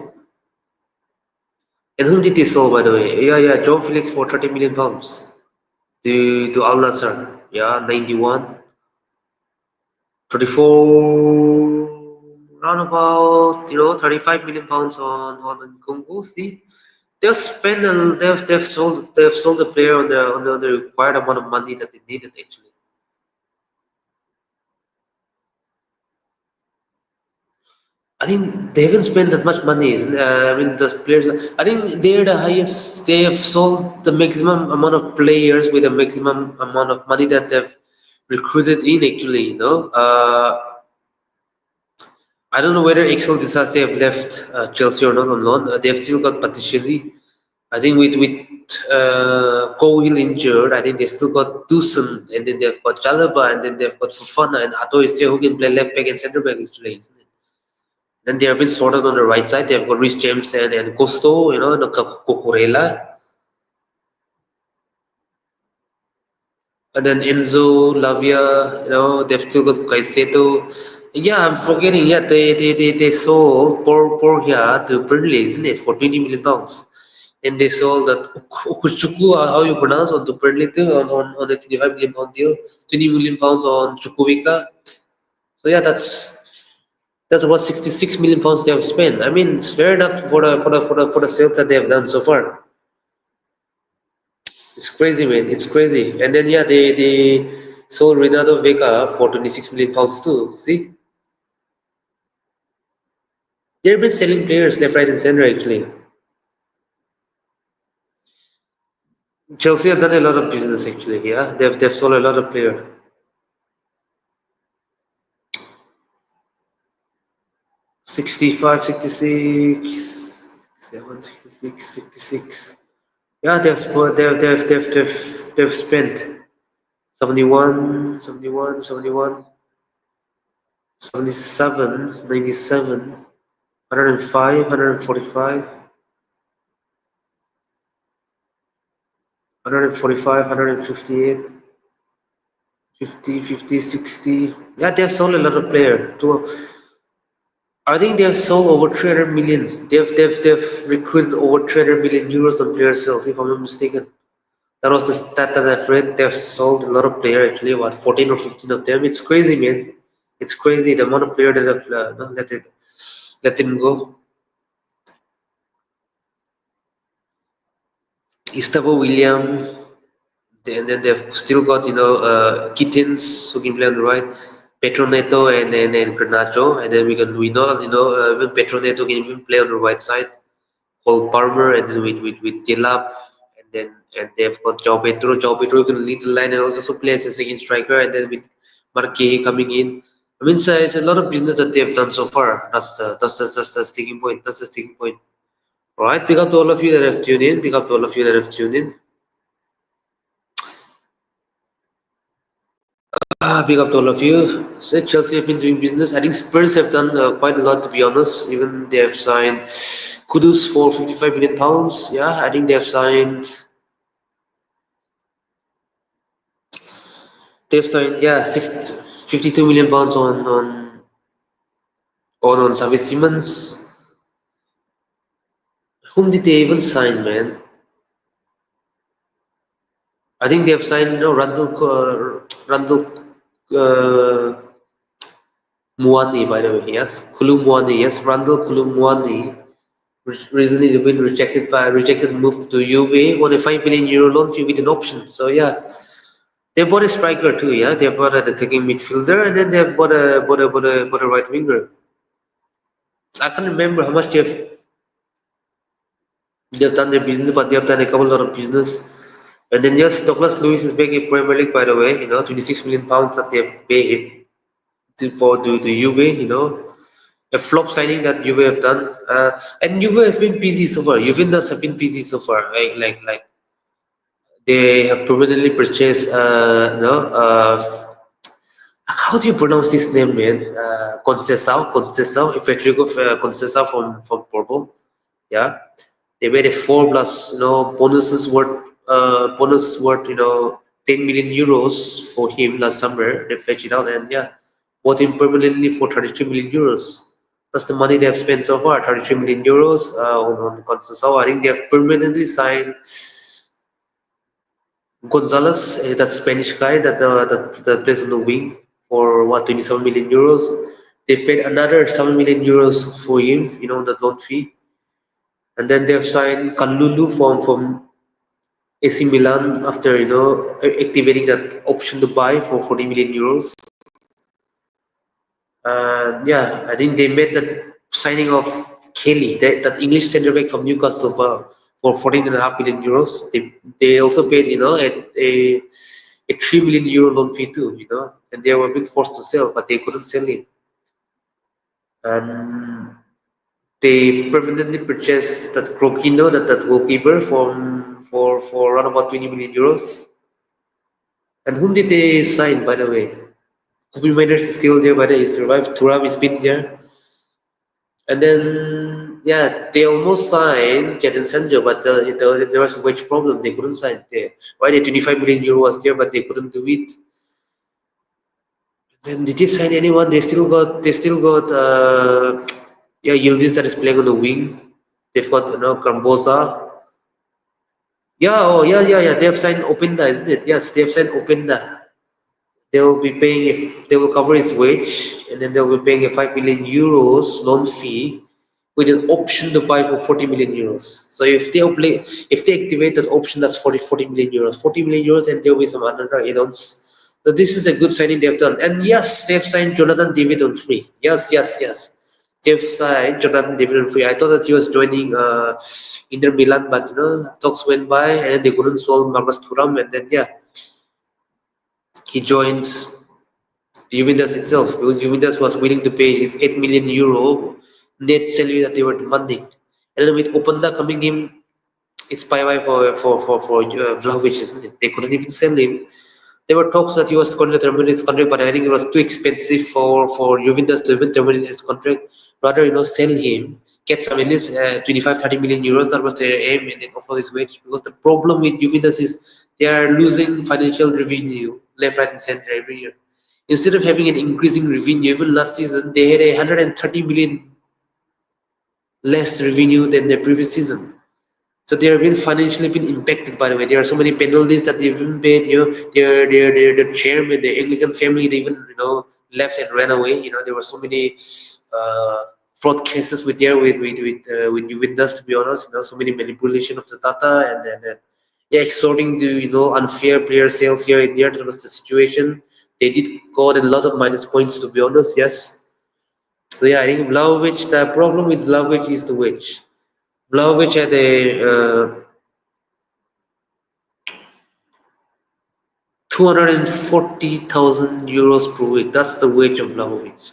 And whom did they sell, by the way? Yeah, Joe Felix for 30 million pounds to Al Nassr. Yeah, 91, 34, round about 35 million pounds on Congo. See, they've spent and they've sold the player on the required amount of money that they needed actually. I think they haven't spent that much money. I mean, the players. I think they're the highest. They have sold the maximum amount of players with the maximum amount of money that they've recruited in. Actually, I don't know whether Axel Disasi have left Chelsea or not on loan. They've still got Patricelli. I think Cole injured, I think they still got Dusan, and then they've got Chalaba, and then they've got Fofana, and Hato is still who can play left back and centre back actually, isn't it? Then they have been sorted on the right side. They've got Rhys James and Gusto, and Cucurella, and then Enzo, Lavia, they've still got Caicedo. Yeah, I'm forgetting. Yeah, they sold Porja to Burnley, isn't it, for £20 million. And they sold that Ukuchuku, how you pronounce, on to Burnley too, on a £25 million deal, £20 million on Chukwuika. So yeah, that's about £66 million they have spent. I mean, it's fair enough for the sales that they have done so far. It's crazy, man. It's crazy. And then yeah, they sold Renato Vega for £26 million too. See, they've been selling players left, right, and center actually. Chelsea have done a lot of business actually. Yeah, they've sold a lot of players. 65, 66, 7, 66, 66. Yeah, they've spent 71, 71, 71, 77, 97, 105, 145, 145, 158, 50, 50, 60. Yeah, they've sold a lot of players. I think they've sold over 300 million. They've recruited over 300 million euros on player sales, if I'm not mistaken. That was the stat that I've read. They've sold a lot of players actually, what, 14 or 15 of them. It's crazy, man. It's crazy the amount of players that have let them go. Gustavo William, and then they've still got Kittens who can play on the right, Petroneto and Garnacho, and then we know that even Petroneto can even play on the right side. Cole Palmer, and then with Delap, and they've got João Pedro. João Pedro can lead the line and also play as a second striker, and then with Marquez coming in. I mean, it's a lot of business that they've done so far. That's the sticking point. That's the sticking point. All right, pick up to all of you that have tuned in. Pick up to all of you that have tuned in. Big up to all of you. So Chelsea have been doing business. I think Spurs have done quite a lot, to be honest. Even they have signed Kudus for £55 million. Yeah, I think they have signed. They've signed, yeah, 52 million pounds on Xavi Simons. Whom did they even sign, man? I think they have signed, Randall Muani, by the way. Yes, Kulu Muani. Yes, Randall Kulu Muani. Recently been rejected move to Juve on a €5 million loan fee with an option. So yeah, they bought a striker too. Yeah, they bought a attacking midfielder, and then they've bought a right winger. I can't remember how much they've done their business, but they've done a couple lot of business. And then yes, Douglas Lewis is back in Premier League, by the way. £26 million that they've paid to Juve. A flop signing that Juve have done. And Juve have been busy so far. Juventus have been busy so far. Like they have permanently purchased. How do you pronounce this name, man? Conceição, Federico Conceição from Porto. Yeah, they made a 4 plus bonus worth 10 million euros for him last summer. They fetched it out, and yeah, bought him permanently for 33 million euros. That's the money they have spent so far, 33 million euros on Conceição. I think they have permanently signed Gonzalez, that Spanish guy that plays on the wing for what, 27 million euros. They paid another 7 million euros for him, that loan fee. And then they've signed Kalulu from AC Milan after activating that option to buy for 40 million euros. And yeah, I think they made that signing of Kelly, that English centre back from Newcastle for 14.5 million euros. They also paid a 3 million euro loan fee too, and they were being forced to sell, but they couldn't sell him. And They permanently purchased that Krokino, that goalkeeper, for around about 20 million euros. And whom did they sign, by the way? Kobe Miners is still there, by the way. He survived. Thuram has been there. And then, yeah, they almost signed Jadon Sancho, but there was a wage problem. They couldn't sign. Why the 25 million euro was there, but they couldn't do it. Then did they sign anyone? They still got yeah, Yildiz that is playing on the wing. They've got Camboza. Yeah, oh yeah. They have signed Openda, isn't it? Yes, they have signed Openda. They'll be paying if they will cover his wage, and then they'll be paying a 5 million euros loan fee with an option to buy for 40 million euros. So if they activate that option, that's 40 million euros. 40 million euros, and there'll be some other add-ons. So this is a good signing they've done. And yes, they've signed Jonathan David on free. Yes. They've signed Jonathan David on free. I thought that he was joining Inter Milan, but talks went by and then they couldn't solve Marcus Thuram, and then yeah, he joined Juventus itself because Juventus was willing to pay his 8 million euro net salary that they were demanding. And then with Openda coming in, it's bye bye for Vlahovic, isn't it? They couldn't even sell him. There were talks that he was going to terminate his contract, but I think it was too expensive for Juventus to even terminate his contract. Rather, sell him, get some at least 25, 30 million euros. That was their aim, and then offer his wage. Because the problem with Juventus is they are losing financial revenue left, right, and center every year. Instead of having an increasing revenue, even last season they had 130 million less revenue than the previous season. So they are really financially been impacted. By the way, there are so many penalties that they've been paid. The chairman, the Anglican family, they even left and ran away. There were so many fraud cases with Juventus. To be honest, so many manipulation of the data, and yeah, extorting to unfair player sales here and there. That was the situation. They did got a lot of minus points. To be honest, yes. So yeah, I think Vlahovic. The problem with Vlahovic is the wage. Vlahovic had a 240,000 euros per week. That's the wage of Vlahovic.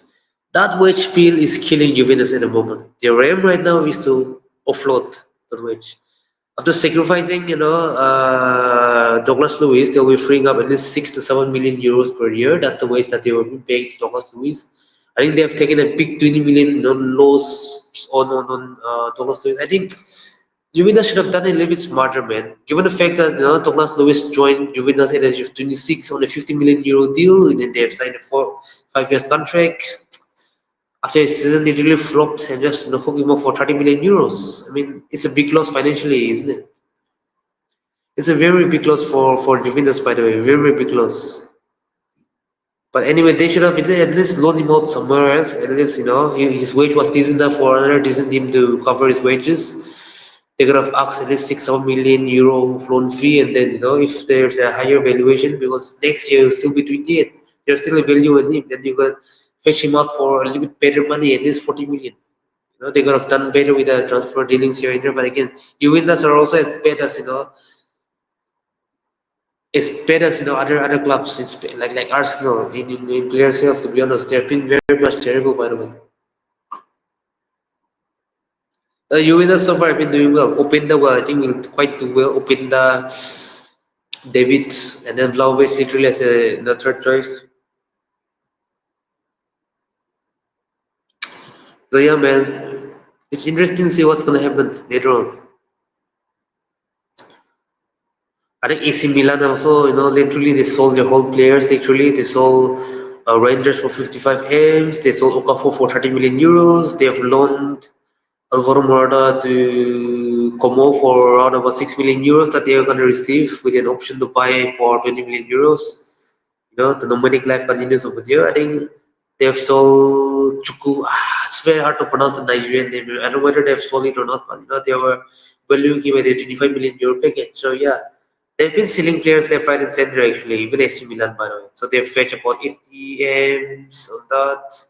That wage bill is killing Juventus at the moment. Their aim right now is to offload that wage. After sacrificing, Douglas Lewis, they'll be freeing up at least 6 to 7 million euros per year. That's the wage that they will be paying to Douglas Lewis. I think they have taken a big 20 million loss on Douglas Lewis. I think Juventus should have done it a little bit smarter, man. Given the fact that Douglas Lewis joined Juventus at the age of 26 on a 50 million euro deal, and then they have signed a 5 years contract. After his season literally flopped and just hooked him up for 30 million euros. I mean, it's a big loss financially, isn't it? It's a very big loss for Juventus, by the way, very big loss. But anyway, they should have at least loaned him out somewhere else. At least his wage was decent enough for another decent team to cover his wages. They could have asked at least 6 7 million euro loan fee, and then if there's a higher valuation, because next year he'll still be 28, there's still a value in him. Then you can fetch him out for a little bit better money, at least 40 million. They could have done better with the transfer dealings here and there. But again, Juventus are also as bad as other clubs. It's like Arsenal in player sales. To be honest, they've been very much terrible. By the way, Juventus so far have been doing well. Openda, well, I think will quite do well. Openda, David, and then Vlahovic literally as the third choice. So yeah, man, it's interesting to see what's gonna happen later on. I think AC Milan also, literally they sold their whole players. Literally, they sold Rangers for 55 M's. They sold Okafor for 30 million euros. They have loaned Alvaro Morata to Como for around about 6 million euros that they are going to receive with an option to buy for 20 million euros. The nomadic life continues over there. I think they have sold Chuku. It's very hard to pronounce the Nigerian name. I don't know whether they have sold it or not, but they were valuing him at a 25 million euro package. So yeah, they've been selling players left, right, and center actually, even AC Milan by the way. So they've fetched about 80 M's on that.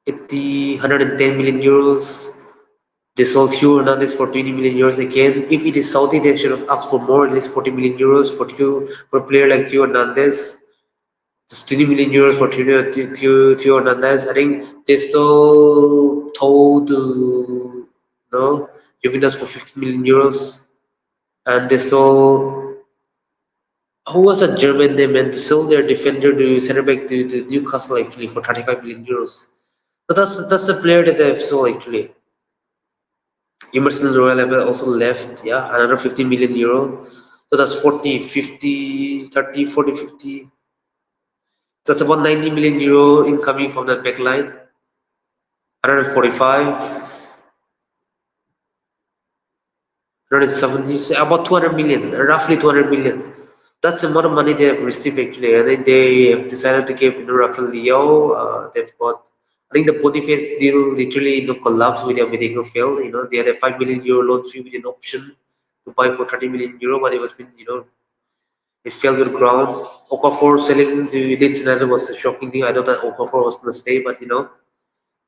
80, 110 million euros. They sold Theo Hernandez for 20 million euros again. If it is Saudi, they should have asked for more, at least 40 million euros for a player like Theo Hernandez. Just 20 million euros for Theo Hernandez. I think they sold Tow to no Juventus for 50 million euros, and they sold who was a German name and they sold their defender to center back to Newcastle actually for 35 million euros. So that's the player that they've sold actually. Emerson Royal have also left, yeah, another 50 million euro. So that's 40, 50, 30, 40, 50. That's about 90 million euro incoming from that back line. 145, 170, about 200 million, roughly 200 million. That's the amount of money they have received actually. And then they have decided to give Rafael Leo. They've got, I think the Boniface deal literally collapsed with their medical fail. They had a 5 million euro loan fee with an option to buy for 30 million euro, but it was been, it fell to the ground. Okafor selling to Leeds United was a shocking thing. I thought that Okafor was going to stay, but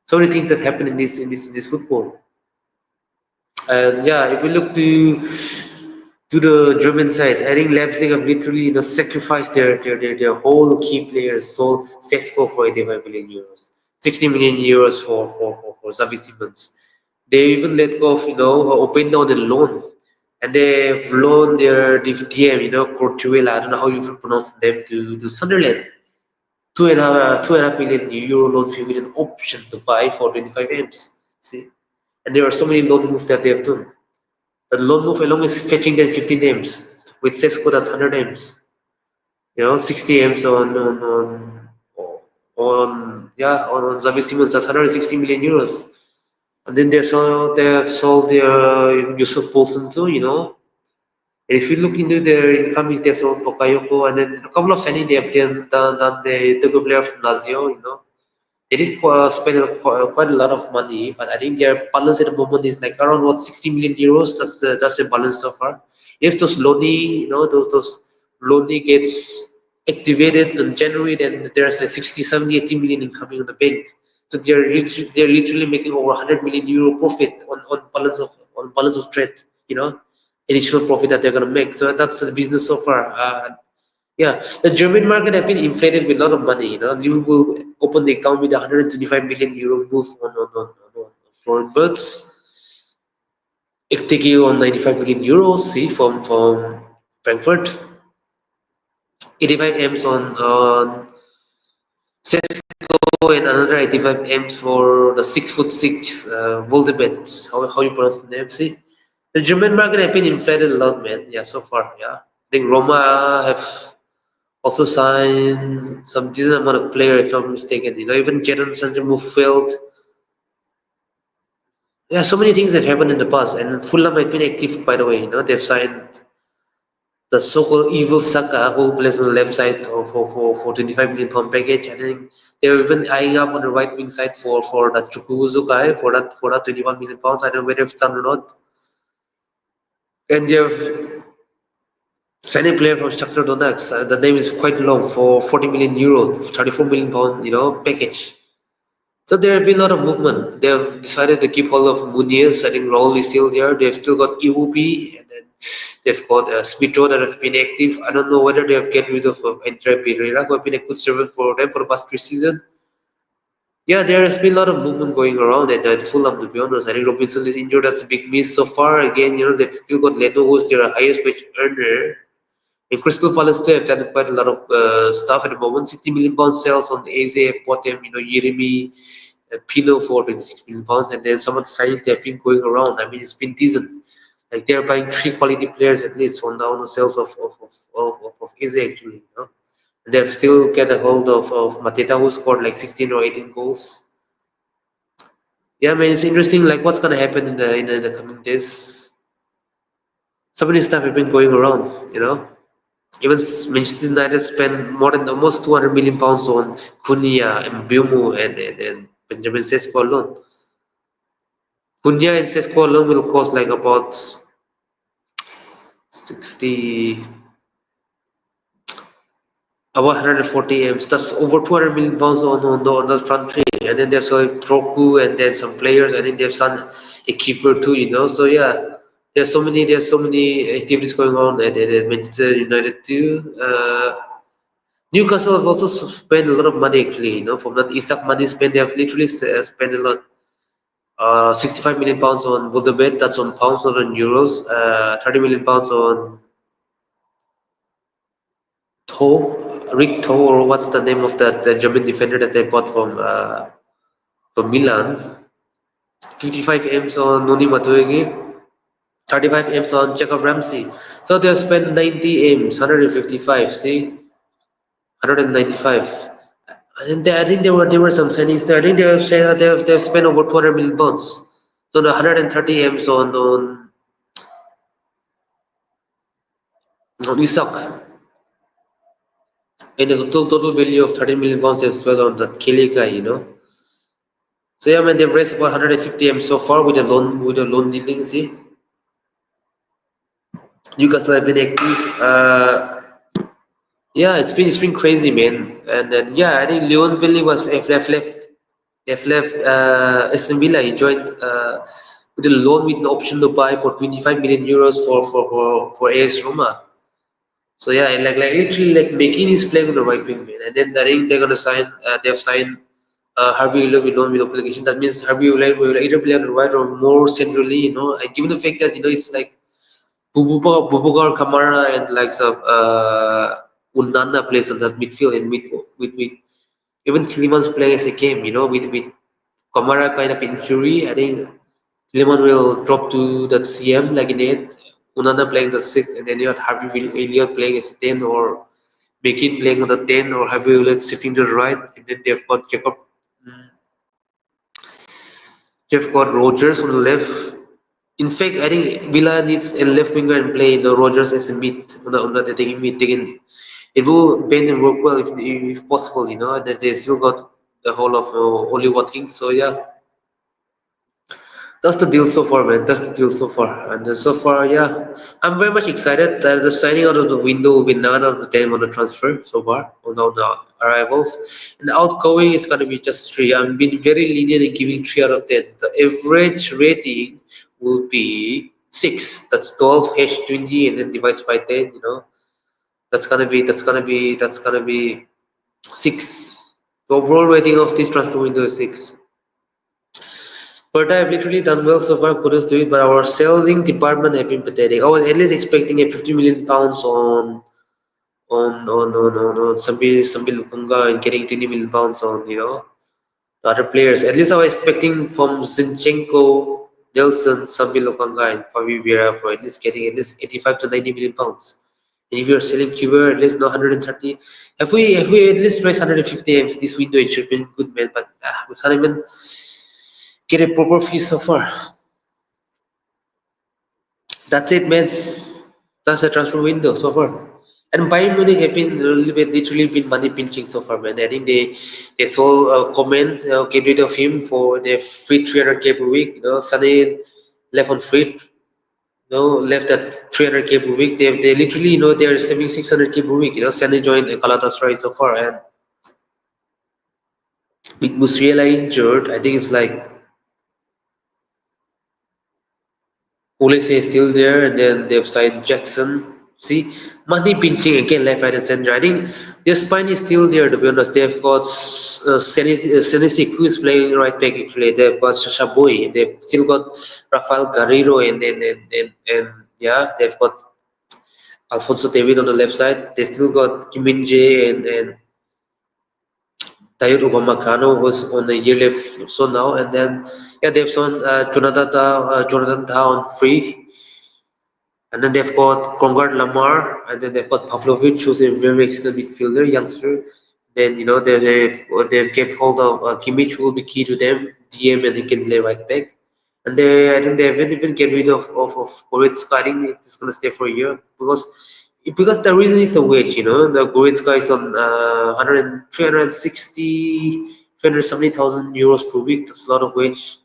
so many things have happened in this football. And yeah, if we look to the German side, I think Leipzig have literally sacrificed their whole key players. Sold Sesko for 85 million euros, 60 million euros for Xavi Simons. They even let go of open down the loan, and they've loaned their DVTM, Courtuela. I don't know how you pronounce them to Sunderland. 2.5 million euro loan fee with an option to buy for 25 M's. See, and there are so many loan moves that they have done. The loan move along is fetching them 15 M's. With Sesko, that's 100 M's. 60 M's on Xavi Simons, that's 160 million euros. And then they have sold their Yusuf Poulsen too. And if you look into their incoming, they sold Bakayoko, and then a couple of signings they have done. They took a player from Lazio. They did spend quite a lot of money, but I think their balance at the moment is like around what 60 million euros. That's the balance so far. If those Loni, those Loni gets activated in January, then there's a 60, 70, 80 million incoming on the bank. So they're literally making over 100 million euro profit on balance of trade. Additional profit that they're gonna make. So that's the business so far. Yeah, the German market have been inflated with a lot of money. Liverpool opened the account with 125 million euro move on foreign birds. Ektik on 95 million euros, see, from Frankfurt. 85 M's on Sesko and another 85 M's for the 6'6" Voldemort. How you pronounce the name? See, the German market have been inflated a lot, man. Yeah, so far. Yeah, I think Roma have also signed some decent amount of player, if I'm not mistaken. Even Jadon Sancho move failed. Yeah, so many things have happened in the past, and Fulham have been active, by the way. They've signed the so-called evil Saka, who plays on the left side for 25 million pound package. I think they're even eyeing up on the right wing side for that Chukwueze guy for that 21 million pounds. I don't know whether it's done or not. And they've signed a player from Shakhtar Donetsk. The name is quite long for 40 million euro, 34 million pound, package. So there have been a lot of movement. They have decided to keep hold of Muniz. I think Raul is still there. They've still got EUP, and then they've got Smith-Rowe that have been active. I don't know whether they have get rid of Andre Pereira, who have been a good servant for them for the past 3 seasons. Yeah, there has been a lot of movement going around at Fulham, to be honest. I think Robinson is injured. That's a big miss so far. Again, they've still got Leno, who's their highest wage earner. In Crystal Palace, they have done quite a lot of stuff at the moment. 60 million pound sales on the Eze, Potem, Yeremi, Pino for 26 million pounds, and then some of the signings they have been going around. I mean, it's been decent. Like they're buying three quality players at least on the sales of Eze actually. And they've still get a hold of Mateta, who scored like 16 or 18 goals. Yeah, man, it's interesting. Like what's gonna happen in the coming days. So many stuff have been going around. Even Manchester United spent more than almost 200 million pounds on Cunha and Bumo and Benjamin Sesko alone. Cunha and Sesko alone will cost like about 60, about 140 M's. That's over 200 million pounds on the front three. And then there's like Troku and then some players. And then there's some a keeper too. So yeah, there's so many activities going on at Manchester United too. Newcastle have also spent a lot of money actually. From that Isak money spent, they have literally spent a lot. 65 million pounds on Budapest, that's on pounds, not on euros. 30 million pounds on Rick Toe, or what's the name of that German defender that they bought from Milan. 55 M's on Noni Madueke, 35 M's on Jacob Ramsey. So they have spent 90 M's, 155. See, 195. I think there were some signings there. I think they have spent over 200 million pounds. So the 130 M's on Isak, and the total value of 30 million pounds they've spent on that Kelly guy. So yeah, man, they've raised about 150 M so far with the loan dealing. See, Newcastle have been active. Yeah, it's been crazy, man. And then yeah, I think Leon Billy was have left Aston Villa. He joined with a loan with an option to buy for 25 million euros for AS Roma. So yeah, like literally like making his playing on the right wing, man. And then I think they're gonna sign. They've signed Harvey Ule with loan with obligation. That means Harvey Ule will either play on the right or more centrally. And given the fact that it's like Bubukar Kamara and like some Unana plays on that midfield and with even Tielemans playing as a game. With Kamara kind of injury, I think Tielemans will drop to that CM like in eight. Unana playing the six, and then you have Harvey Elliott playing as a 10, or Begin playing on the 10, or Harvey Elliott shifting to the right, and then they've got Jeff got Rogers on the left. In fact, I think Villa needs a left winger and play Rogers as a mid on the attacking mid. It will bend and work well if possible. That they still got the whole of Oli Watkins. So yeah, that's the deal so far, man. That's the deal so far. And so far, yeah, I'm very much excited that the signing out of the window will be 9 out of 10 on the transfer so far, on the arrivals. And the outgoing is going to be just 3. I'm being very lenient in giving 3 out of 10. The average rating will be 6. That's 12 H20 and then divides by 10, that's gonna be 6. The overall rating of this transfer window is 6. But I've literally done well so far, kudos to it. But our selling department have been pathetic. I was at least expecting a 50 million pounds on Sambi Lukunga, and getting 20 million pounds on the other players. At least I was expecting from Zinchenko, Nelson, Sambi Lukunga, and Fabi Vieira for at least getting at least 85 to 90 million pounds. And if you're selling Cuba, at least no 130. Have we at least raised 150 M's this window? It should have been good, man. But we can't even get a proper fee so far. That's it, man. That's the transfer window so far. And Bayern Munich have been literally been money pinching so far, man. I think they sold Coman, get rid of him for their free 300K per week. Sané left on free. Left at 300K per week. They literally they're saving 600K per week. Sané joined Galatasaray so far, and with Musiala injured, I think it's like Ulisse is still there, and then they've signed Jackson. See, money pinching again, left, right, and center. I think their spine is still there, to be honest. They've got Senesi, who is playing right back, actually. They've got Sasha Boy. They've still got Rafael Guerrero, and yeah, they've got Alfonso David on the left side. They still got Kim Min Jae and Tayyip Upamecano, who's on the year left so now. And then, yeah, they've signed Jonathan Tah on free. And then they've got Conrad Lamar, and then they've got Pavlovic, who's a very excellent midfielder, youngster. Then they've kept hold of Kimmich, who will be key to them, DM, and he can play right back. And I think they haven't even get rid of Goretzka. I think it's gonna stay for a year because the reason is the wage. The Goretzka is on 370,000 euros per week. That's a lot of wage.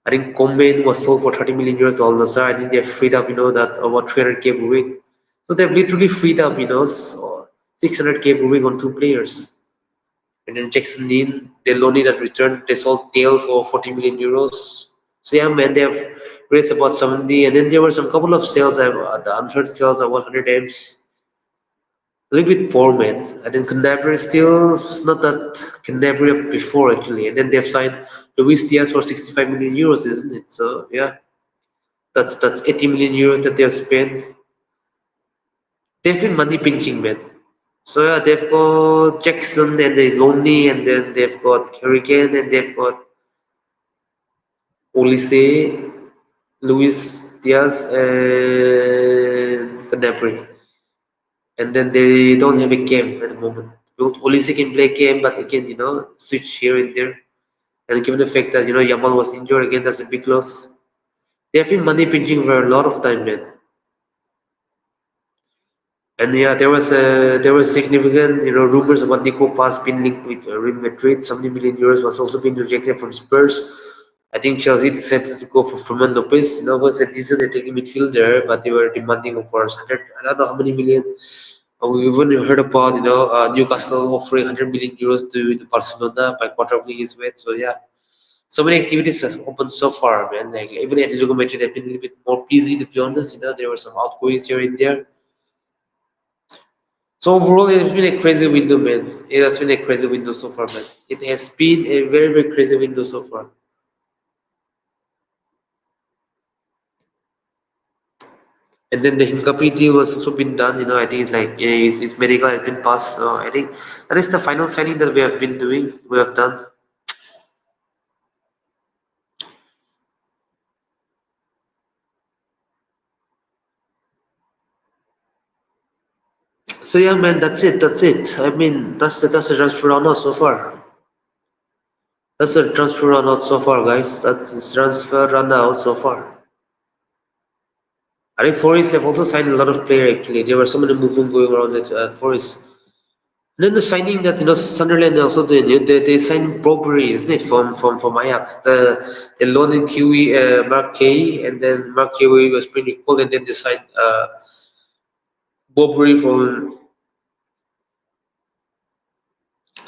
I think Combine was sold for 30 million euros to Al Nassr. I think they've freed up, that about 300K per week. So they've literally freed up, 600K per week on two players. And then Jackson Dean, they loaned that return. They sold Dale for 40 million euros. So yeah, man, they've raised about 70. And then there were some couple of sales. The unheard sales are 100 M's. A little bit poor, man. And then Canterbury still it's not that Canterbury of before actually. And then they've signed Luis Diaz for 65 million euros, isn't it? So yeah, that's 80 million euros that they've spent. They've been money pinching, man. So yeah, they've got Jackson and they Lonely, and then they've got Kerrigan, and they've got Olise, Luis Diaz, and Canterbury. And then they don't have a game at the moment. Because Olise can play game, but again, switch here and there. And given the fact that Yamal was injured again, that's a big loss. They have been money pinching for a lot of time, man. And yeah, there was significant rumors about Nico Pass being linked with Real Madrid. 70 million euros was also being rejected from Spurs. I think Chelsea decided to go for Ferman Lopez. Was a decent attacking midfielder, but they were demanding for 100. I don't know how many million. We even heard about Newcastle offering 100 million euros to Barcelona by quadrupling his weight. So yeah, so many activities have opened so far, man. Like even Atletico Madrid have been a little bit more busy to be honest. There were some outgoings here and there. So overall, it's been a crazy window, man. It has been a crazy window so far, man. It has been a very, very crazy window so far. And then the Hinkapi deal was also been done. I think it's like his medical has been passed. So I think that is the final signing that we have been doing. We have done. So yeah, man, that's it. That's it. I mean, that's the transfer run out so far. That's the transfer run out so far, guys. That's the transfer run out so far. I think Forest have also signed a lot of players. Actually, there were so many movement going around at Forest. Then the signing that Sunderland also did, they signed Bobbery, isn't it, from Ajax? The loan in QE, Mark Kay, and then Mark Kay was pretty cool, and then they signed Bobbery from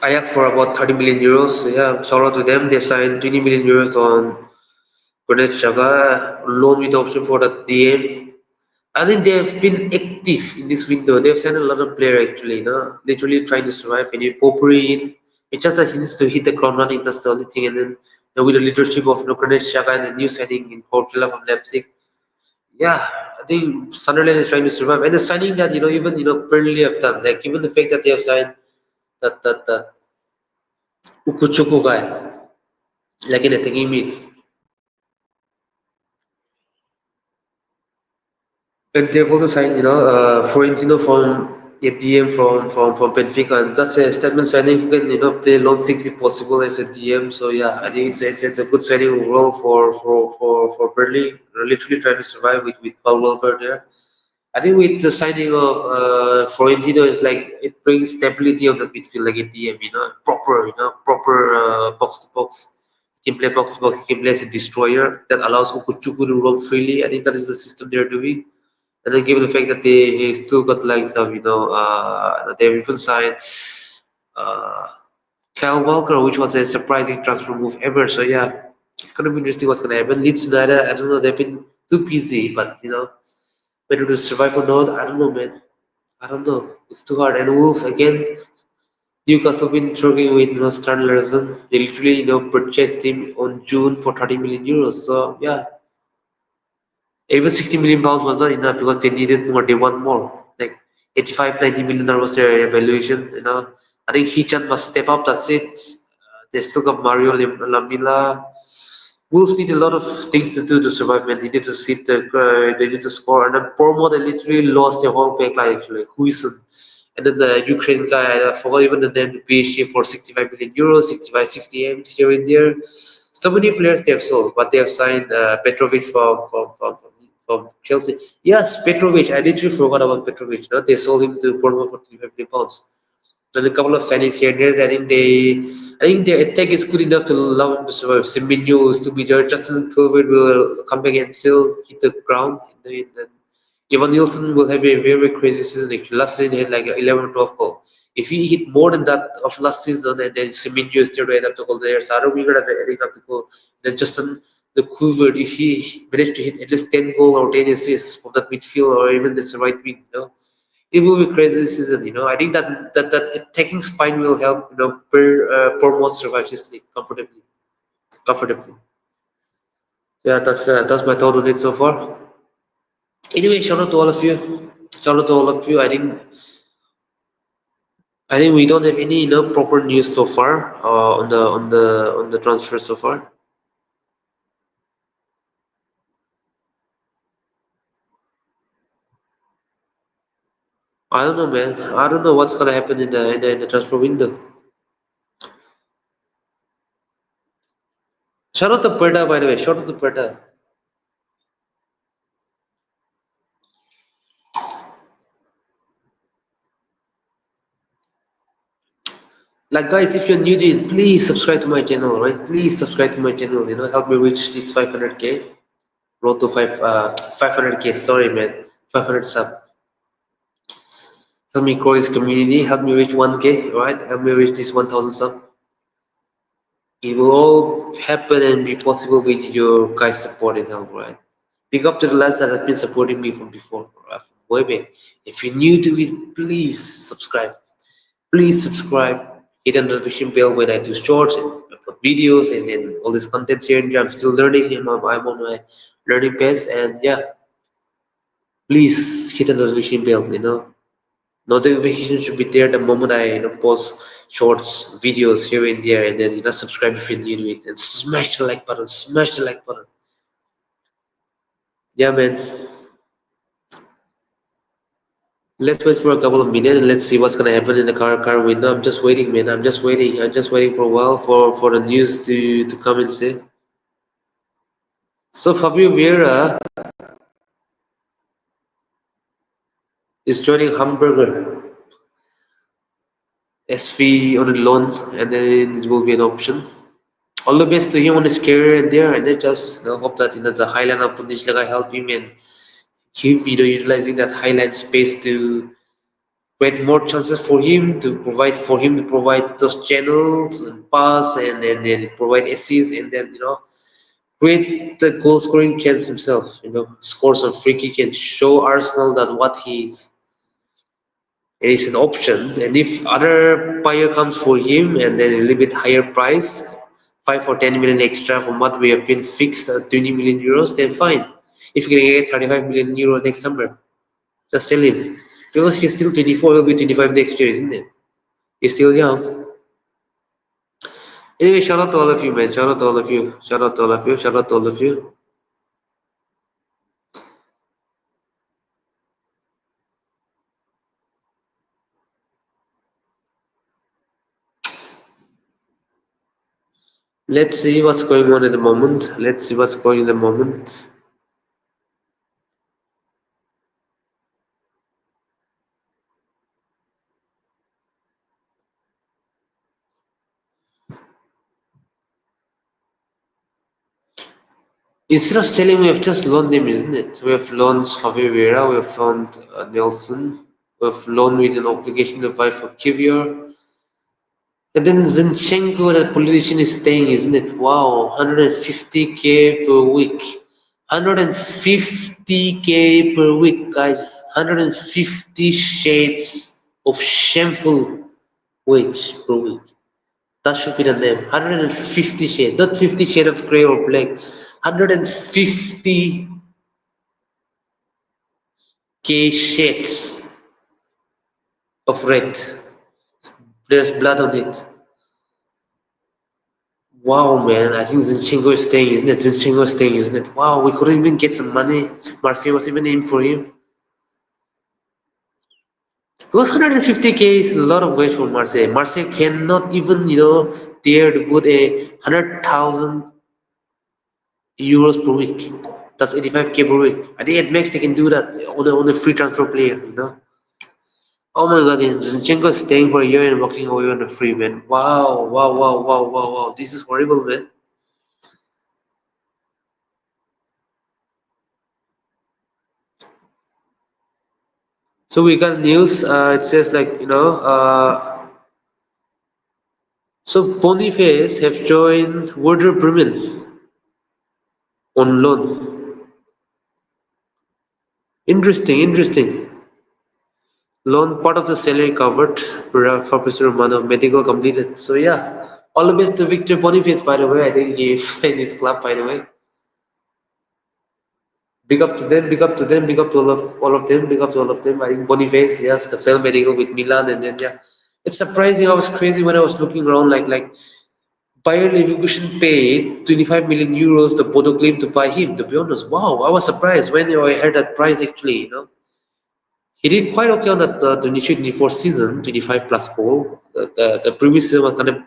Ajax for about 30 million euros. So yeah, shout out to them. They've signed 20 million euros on Grenade Xhaka, loan with option for the DM. I think they have been active in this window. They've signed a lot of players actually, literally trying to survive. And you Popuri in, it's just that he needs to hit the ground running. That's the only thing. And then with the leadership of Granit Xhaka and the new signing in Portela from Leipzig, yeah, I think Sunderland is trying to survive. And the signing that even Burnley have done, like even the fact that they have signed that Ukuchuku guy, like in a thingy mid. And they've also signed, Florentino from a DM from Benfica, and that's a statement signing who can, play long six if possible as a DM. So yeah, I think it's a good signing overall for Burnley. They're literally trying to survive with Paul Walker there. I think with the signing of Florentino, it's like it brings stability on the midfield like a DM, proper box to box. He can play box to box. He can play as a destroyer that allows Okuchuku to roam freely. I think that is the system they're doing. And then given the fact that they still got like some, they've even signed uh, Kyle Walker, which was a surprising transfer move ever. So yeah, it's gonna be interesting what's gonna happen. Leeds United, I don't know, they've been too busy, but whether to survive or not, I don't know, man. I don't know. It's too hard. And Wolf again, Newcastle been struggling with Stan Larson. They literally, purchased him on June for 30 million euros. So yeah, even 60 million pounds was not enough because they needed more. They want more. Like 85, 90 million, that was their evaluation. I think Hichan must step up. That's it. They still got Mario Lamila. Wolves need a lot of things to do to survive, man. They need to sit, they need to score. And then Bournemouth, they literally lost their whole back line, actually. Huijsen. And then the Ukraine guy, I forgot even the name, the PSG for 65 million euros, 65, 60 M's here and there. So many players they have sold, but they have signed Petrovic from Chelsea. Yes, Petrovic. I literally forgot about Petrovic. No? They sold him to Bournemouth for 35 million pounds. And a couple of signings here and there. I think their attack is good enough to allow him to survive. Semenyo is to be there. Justin Culver will come back and still hit the ground. Ivan Nielsen will have a very, very crazy season. Actually, last season he had like 11 or 12 goal. If he hit more than that of last season, and then Semenyo is there to add up the goal, there's other winger that adding up the goal. Then Justin the Culver, if he managed to hit at least 10 goal or 10 assists from that midfield or even this right wing, It will be crazy season. I think that attacking spine will help. Promote survive this league comfortably. Comfortably. Yeah, that's my thought on it so far. Anyway, shout out to all of you. Shout out to all of you. I think we don't have any proper news so far on the transfer so far. I don't know, man. I don't know what's gonna happen in the transfer window. Shout out to Perda, by the way. Shout out to Perda. Like guys, if you're new to it, please subscribe to my channel, right? Please subscribe to my channel. Help me reach this 500k. Road to 500k. Sorry, man. 500 sub. Help me grow this community. Help me reach 1k, right? Help me reach this 1,000 sub. It will all happen and be possible with your guys' support and help, right? Pick up to the lads that have been supporting me from before, right? From way back. If you're new to it, please subscribe. Please subscribe. Hit the notification bell when I do shorts and upload videos and then all this content here and there. I'm still learning. I'm on my learning pace, and yeah, please hit the notification bell. Notification should be there the moment I post shorts, videos here and there, and then subscribe if you're new to it, and smash the like button. Smash the like button. Yeah, man. Let's wait for a couple of minutes and let's see what's gonna happen in the car window. I'm just waiting, man. I'm just waiting. I'm just waiting for a while for the news to come and say. So Fabio Vieira is joining Hamburger SV on a loan, and then it will be an option. All the best to him on his career and there, and then just hope that the Highland of Bundesliga help him and him utilizing that Highland space to create more chances for him to provide those channels and pass and then provide assists and then create the goal scoring chance himself. Score some free kick and show Arsenal that what he's it is an option. And if other buyer comes for him and then a little bit higher price, 5 or 10 million extra from what we have been fixed at 20 million euros, then fine. If you can get 35 million euro next summer, just sell him. Because he's still 24, he'll be 25 next year, isn't it? He's still young. Anyway, shout out to all of you, man. Shout out to all of you. Shout out to all of you. Shout out to all of you. Let's see what's going on at the moment. Let's see what's going on at the moment. Instead of selling, we have just loaned him, isn't it? We have loaned Fabio Vieira, we have loaned Nelson, we have loaned with an obligation to buy for Kivior. And then Zinchenko, that politician, is staying, isn't it? Wow, 150k per week. 150k per week, guys. 150 shades of shameful wage per week. That should be the name. 150 shades, not 50 shades of grey or black. 150k shades of red. There's blood on it. Wow, man. I think Zinchenko is staying, isn't it? Zinchenko is staying, isn't it? Wow, we couldn't even get some money. Marseille was even aimed for him. Because 150k is a lot of wage for Marseille. Marseille cannot even, dare to put a 100,000 euros per week. That's 85k per week. I think at max they can do that on a free transfer player. Oh my god, Zinchenko is staying for a year and walking away on a free, man. Wow, wow, wow, wow, wow, wow. This is horrible, man. So we got news. It says like so Boniface have joined Werder Bremen on loan. Interesting, interesting. Loan part of the salary covered for Fabrizio Romano, medical completed. So yeah, all the best to Victor Boniface. By the way, I think he in his club. By the way, big up to them, big up to them, big up to all of them, big up to all of them. I think Boniface, yes, the failed medical with Milan, and then yeah, it's surprising. I was crazy when I was looking around, like Bayer Leverkusen paid 25 million euros the Bodo claim to buy him. To be honest, wow, I was surprised when I heard that price actually. He did quite okay on that 23-24 season, 25 plus goal. The previous season was kind of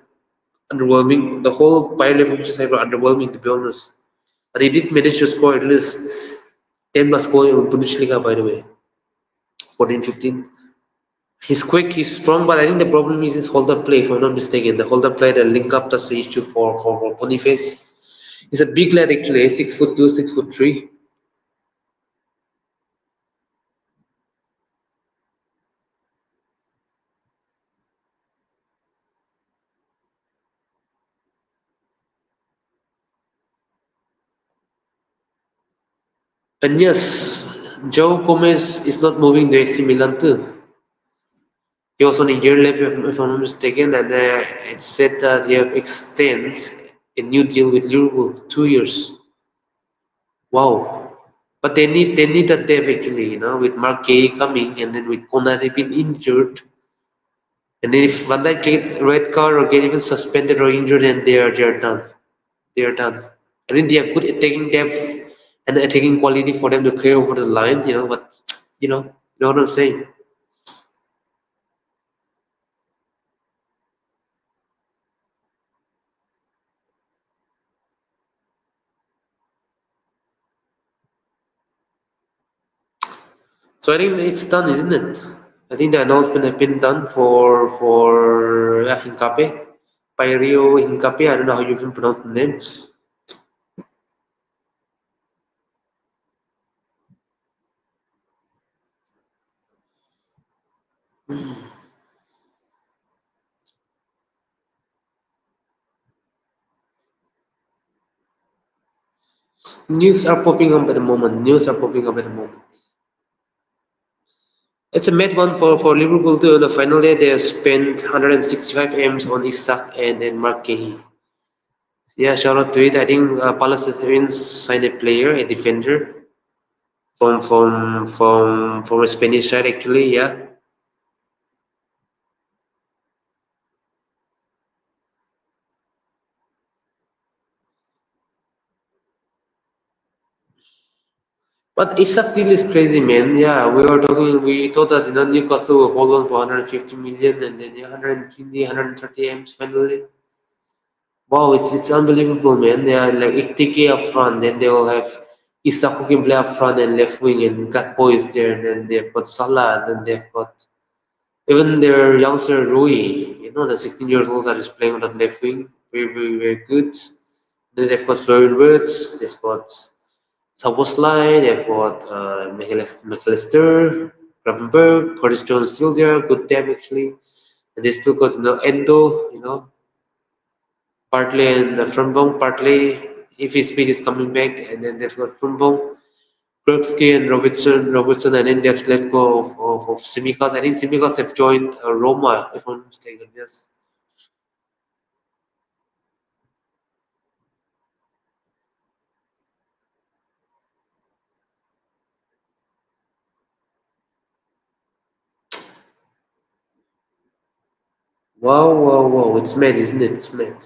underwhelming. The whole Bayer Leverkusen side were underwhelming, to be honest. But he did manage to score at least 10 plus goal in Bundesliga, by the way, 14, 15. He's quick, he's strong, but I think the problem is his hold-up play, if I'm not mistaken. The hold-up play, the link up, that's the issue for Boniface. He's a big lad actually, 6'2", 6'3". And yes, Joe Gomez is not moving to AC Milan too. He was on a year left, if I'm not mistaken, and it said that he have extended a new deal with Liverpool, 2 years. Wow. But they need that depth actually, with Mark Gay coming and then with Konate being injured. And then if Van Dijk get red card or get even suspended or injured, then they are done. They are done. I think they have good attacking depth and attacking quality for them to carry over the line, but you know what I'm saying. So I think it's done, isn't it? I think the announcement has been done for Hincape, Pyrio Hincape. I don't know how you even pronounce the names. News are popping up at the moment. News are popping up at the moment. It's a mad one for Liverpool too. On the final day, they have spent 165 M's on Isak and Mark Cahill. Yeah, shout out to it. I think Palace has signed a player, a defender from a Spanish side actually. Yeah, but Isak deal is crazy, man. Yeah, we thought that Newcastle will hold on for 150 million and then 120, 130 M's finally. Wow, it's unbelievable, man. They are like Iktike up front, then they will have Isak who can play up front and left wing, and Gakpo is there, and then they've got Salah, and then they've got even their youngster Rui, the 16 years old that is playing on that left wing, very, very, very good. Then they've got Florian Wirtz, they've got Szoboszlai, they've got McAllister, Gravenberg, Curtis Jones still there, good depth actually. And they still got Endo, partly and Frumbong, partly if his speed is coming back, and then they've got Frumbong, Krupski and Robertson, and then they've let go of Simicas. I think Simicas have joined Roma, if I'm not mistaken. Yes. Wow, wow, wow! It's mad, isn't it? It's mad.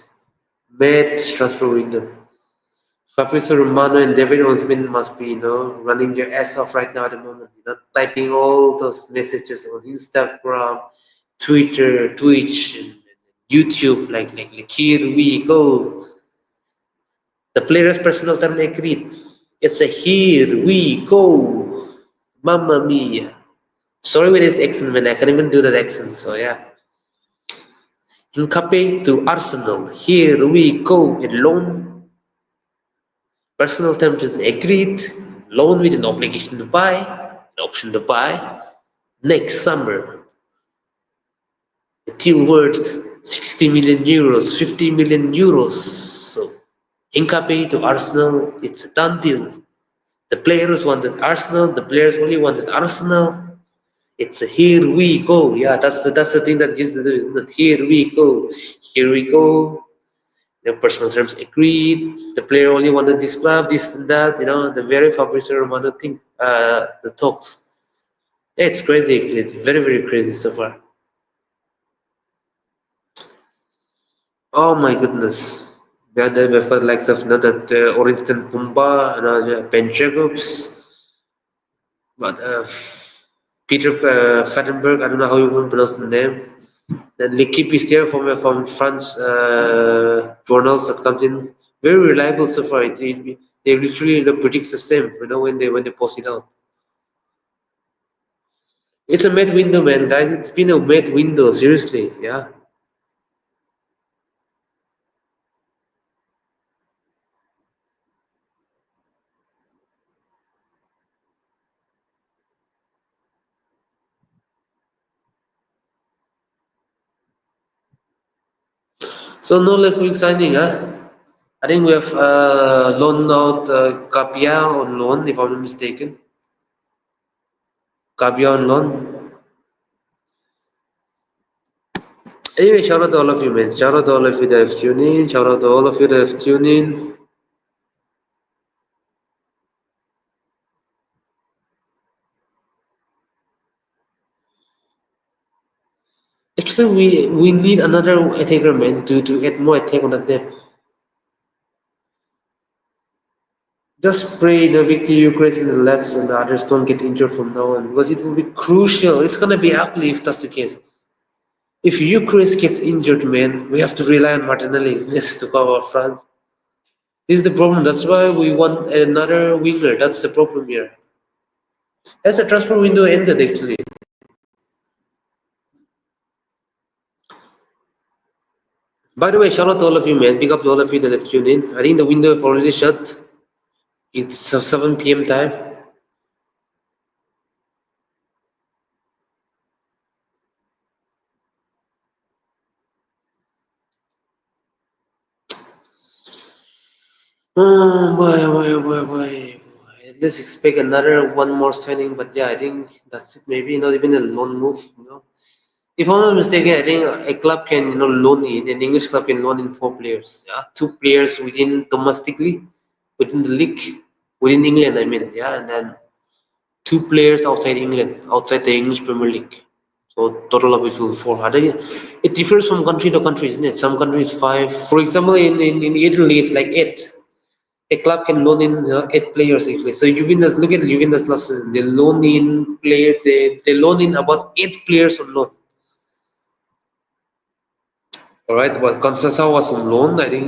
Mad transfer window. Fabrizio Romano and David Ousmane must be, running their ass off right now at the moment. Typing all those messages on Instagram, Twitter, Twitch, and YouTube, like here we go. The player's personal term agreed. It's a here we go. Mamma mia. Sorry with his accent, man. I can't even do that accent. So yeah. Mbappe to Arsenal. Here we go. A loan. Personal terms is agreed. Loan with an obligation to buy. An option to buy. Next summer. A deal worth 60 million euros, 50 million euros. So Mbappe to Arsenal. It's a done deal. The players wanted Arsenal. The players only wanted Arsenal. It's a here we go. Yeah, that's the thing that used to do, isn't it? Here we go. Here we go. The personal terms agreed. The player only wanted this club, this and that. The very publisher wanted thing. The talks. Yeah, it's crazy. Actually. It's very very crazy so far. Oh my goodness. Then we've got likes of that Orrington Pumba, Ben Jacobs, but Peter Fattenberg. I don't know how you would pronounce the name. Then L'Equipe is there from France journals that comes in very reliable so far. They literally predict the same. When they post it out. It's a mad window, man, guys. It's been a mad window, seriously. Yeah. So no left wing signing, huh? I think we have loaned out Kapia on loan, if I'm not mistaken. Kapia on loan. Anyway, shout out to all of you, man. Shout out to all of you that have tuned in. Shout out to all of you that have tuned in. Actually, we need another attacker, man, to add more attack on that depth. Just pray the victory Ukraine and the lads and the others don't get injured from now on because it will be crucial. It's gonna be ugly if that's the case. If Ukraine gets injured, man, we have to rely on Martinelli to cover up front. This is the problem. That's why we want another winger. That's the problem here. As the transfer window ended, actually. By the way, shout out to all of you, man. Big up to all of you that have tuned in. I think the window have already shut. It's 7 p.m. time. Oh boy, oh boy, oh boy, oh boy. Let's expect another one more signing, but yeah, I think that's it. Maybe not even a loan move. If I'm not mistaken, I think a club can, loan in an English club can loan in four players. Yeah, two players within domestically, within the league, within England. I mean, yeah, and then two players outside England, outside the English Premier League. So total of it will be four. I think it differs from country to country, isn't it? Some countries five. For example, in Italy, it's like eight. A club can loan in eight players actually. So Juventus, look at Juventus last season. They loan in players. They loan in about eight players on loan. All right, well, Conceição was on loan. I think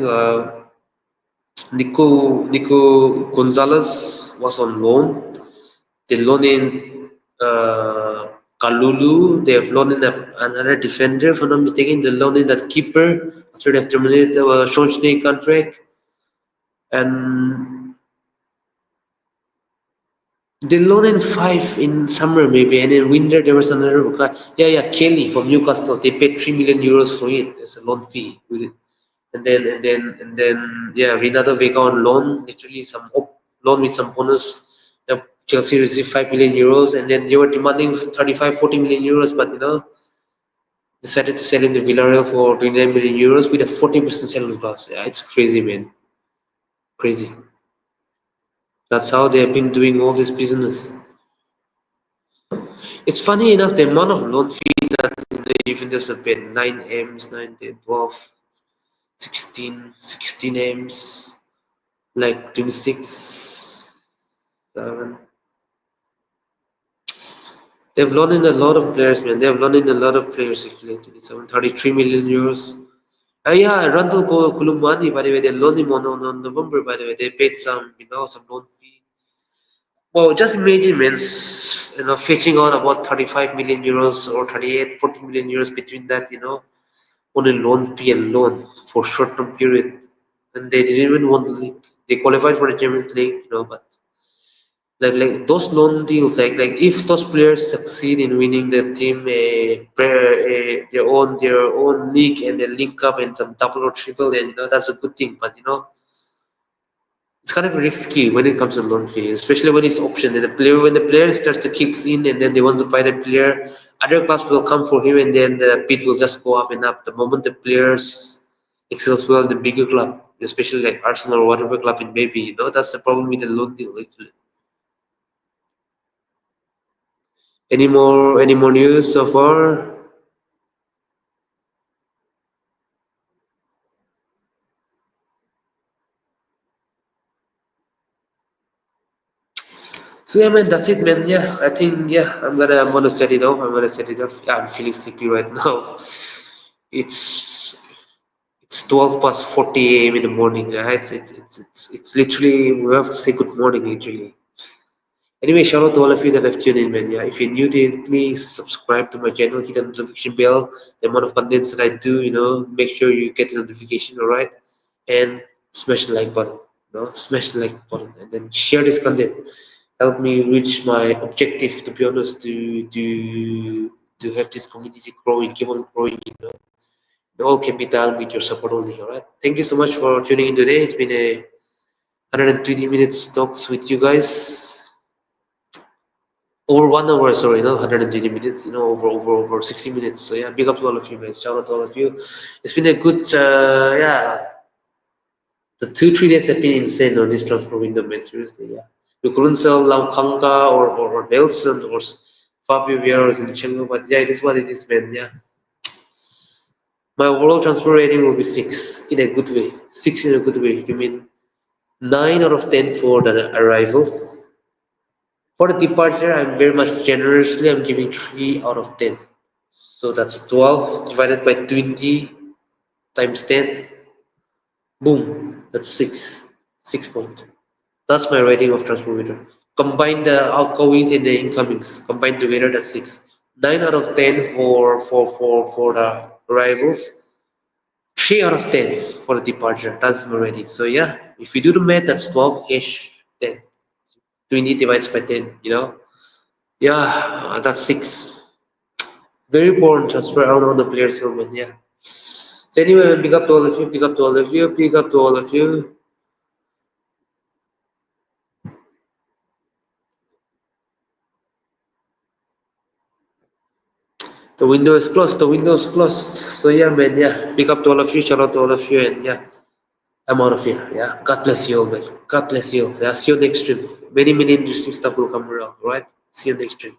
Nico Gonzalez was on loan. They loan in Kalulu. They have loaned in another defender, if I'm not mistaken. They loan in that keeper after they have terminated the Schonschnee contract. And they loan in five in summer maybe, and in winter there was another guy. Yeah, Kelly from Newcastle. They paid 3 million euros for it as a loan fee. And then yeah, Renato Vega on loan, literally loan with some bonus. Chelsea received 5 million euros, and then they were demanding 35, 40 million euros, but decided to sell him to Villarreal for 29 million euros with a 40% selling clause. Yeah, it's crazy, man, crazy. That's how they have been doing all this business. It's funny enough the amount of loan fee that even just a bit 9 M's, 9, 10, 12, 16 M's, like 26, 7. They've loaned in a lot of players, man. They've loaned in a lot of players actually. 27, 33 million euros. Yeah, Randall Kulumani, by the way, they loaned him on November, by the way. They paid some loan fee. Well, just imagine, man, fetching on about 35 million euros or 38, 40 million euros between that, on a loan fee and loan for short-term period. And they didn't even want the league. They qualified for the Champions League, but like those loan deals, like if those players succeed in winning the team their own league and they link up in some double or triple, then that's a good thing. But it's kind of risky when it comes to loan fee, especially when it's option. And the player, when the player starts to kicks in, and then they want to buy the player, other clubs will come for him, and then the bid will just go up and up. The moment the players excels well in the bigger club, especially like Arsenal or whatever club it may be, that's the problem with the loan deal. Actually, any more news so far? So yeah, man, that's it, man. Yeah, I think I'm gonna set it off. I'm gonna set it off. Yeah, I'm feeling sleepy right now. It's it's 12 past 40 a.m. in the morning, right? It's literally we have to say good morning, literally. Anyway, shout out to all of you that have tuned in, man. Yeah, if you're new to it, please subscribe to my channel, hit the notification bell. The amount of contents that I do, make sure you get the notification, alright? And smash the like button, smash the like button, and then share this content. Help me reach my objective, to be honest, to have this community growing, keep on growing. It all can be done with your support only. All right. Thank you so much for tuning in today. It's been a 120 minutes talks with you guys. Over 1 hour, sorry, not 120 minutes. Over 60 minutes. So yeah, big up to all of you, man. Shout out to all of you. It's been a good, yeah. The 2 3 days have been insane on this transfer window, man. Seriously, yeah. We couldn't sell Lamkanga or Nelson or Fabio Vieira in Chengdu, but yeah, it is what it is, man. Yeah. My overall transfer rating will be 6 in a good way. 6 in a good way. You mean 9 out of 10 for the arrivals. For the departure, I'm very much generously, I'm giving 3 out of 10. So that's 12 divided by 20 times 10. Boom, that's 6. 6 point. That's my rating of transfer meter. Combine the outgoings and the incomings. Combined together, that's 6. 9 out of 10 for the arrivals. 3 out of 10 for the departure. That's my rating. So yeah, if you do the math, that's 12-ish. Then 20 divided by 10. Yeah, that's 6. Very important transfer out on the players' helmet. Yeah. So anyway, big up to all of you. Big up to all of you. Big up to all of you. The window is closed. The window is closed. So yeah, man. Yeah. Big up to all of you. Shout out to all of you. And yeah, I'm out of here. Yeah. God bless you all, man. God bless you all. Yeah. See you next stream. Many interesting stuff will come around. All right. See you next stream.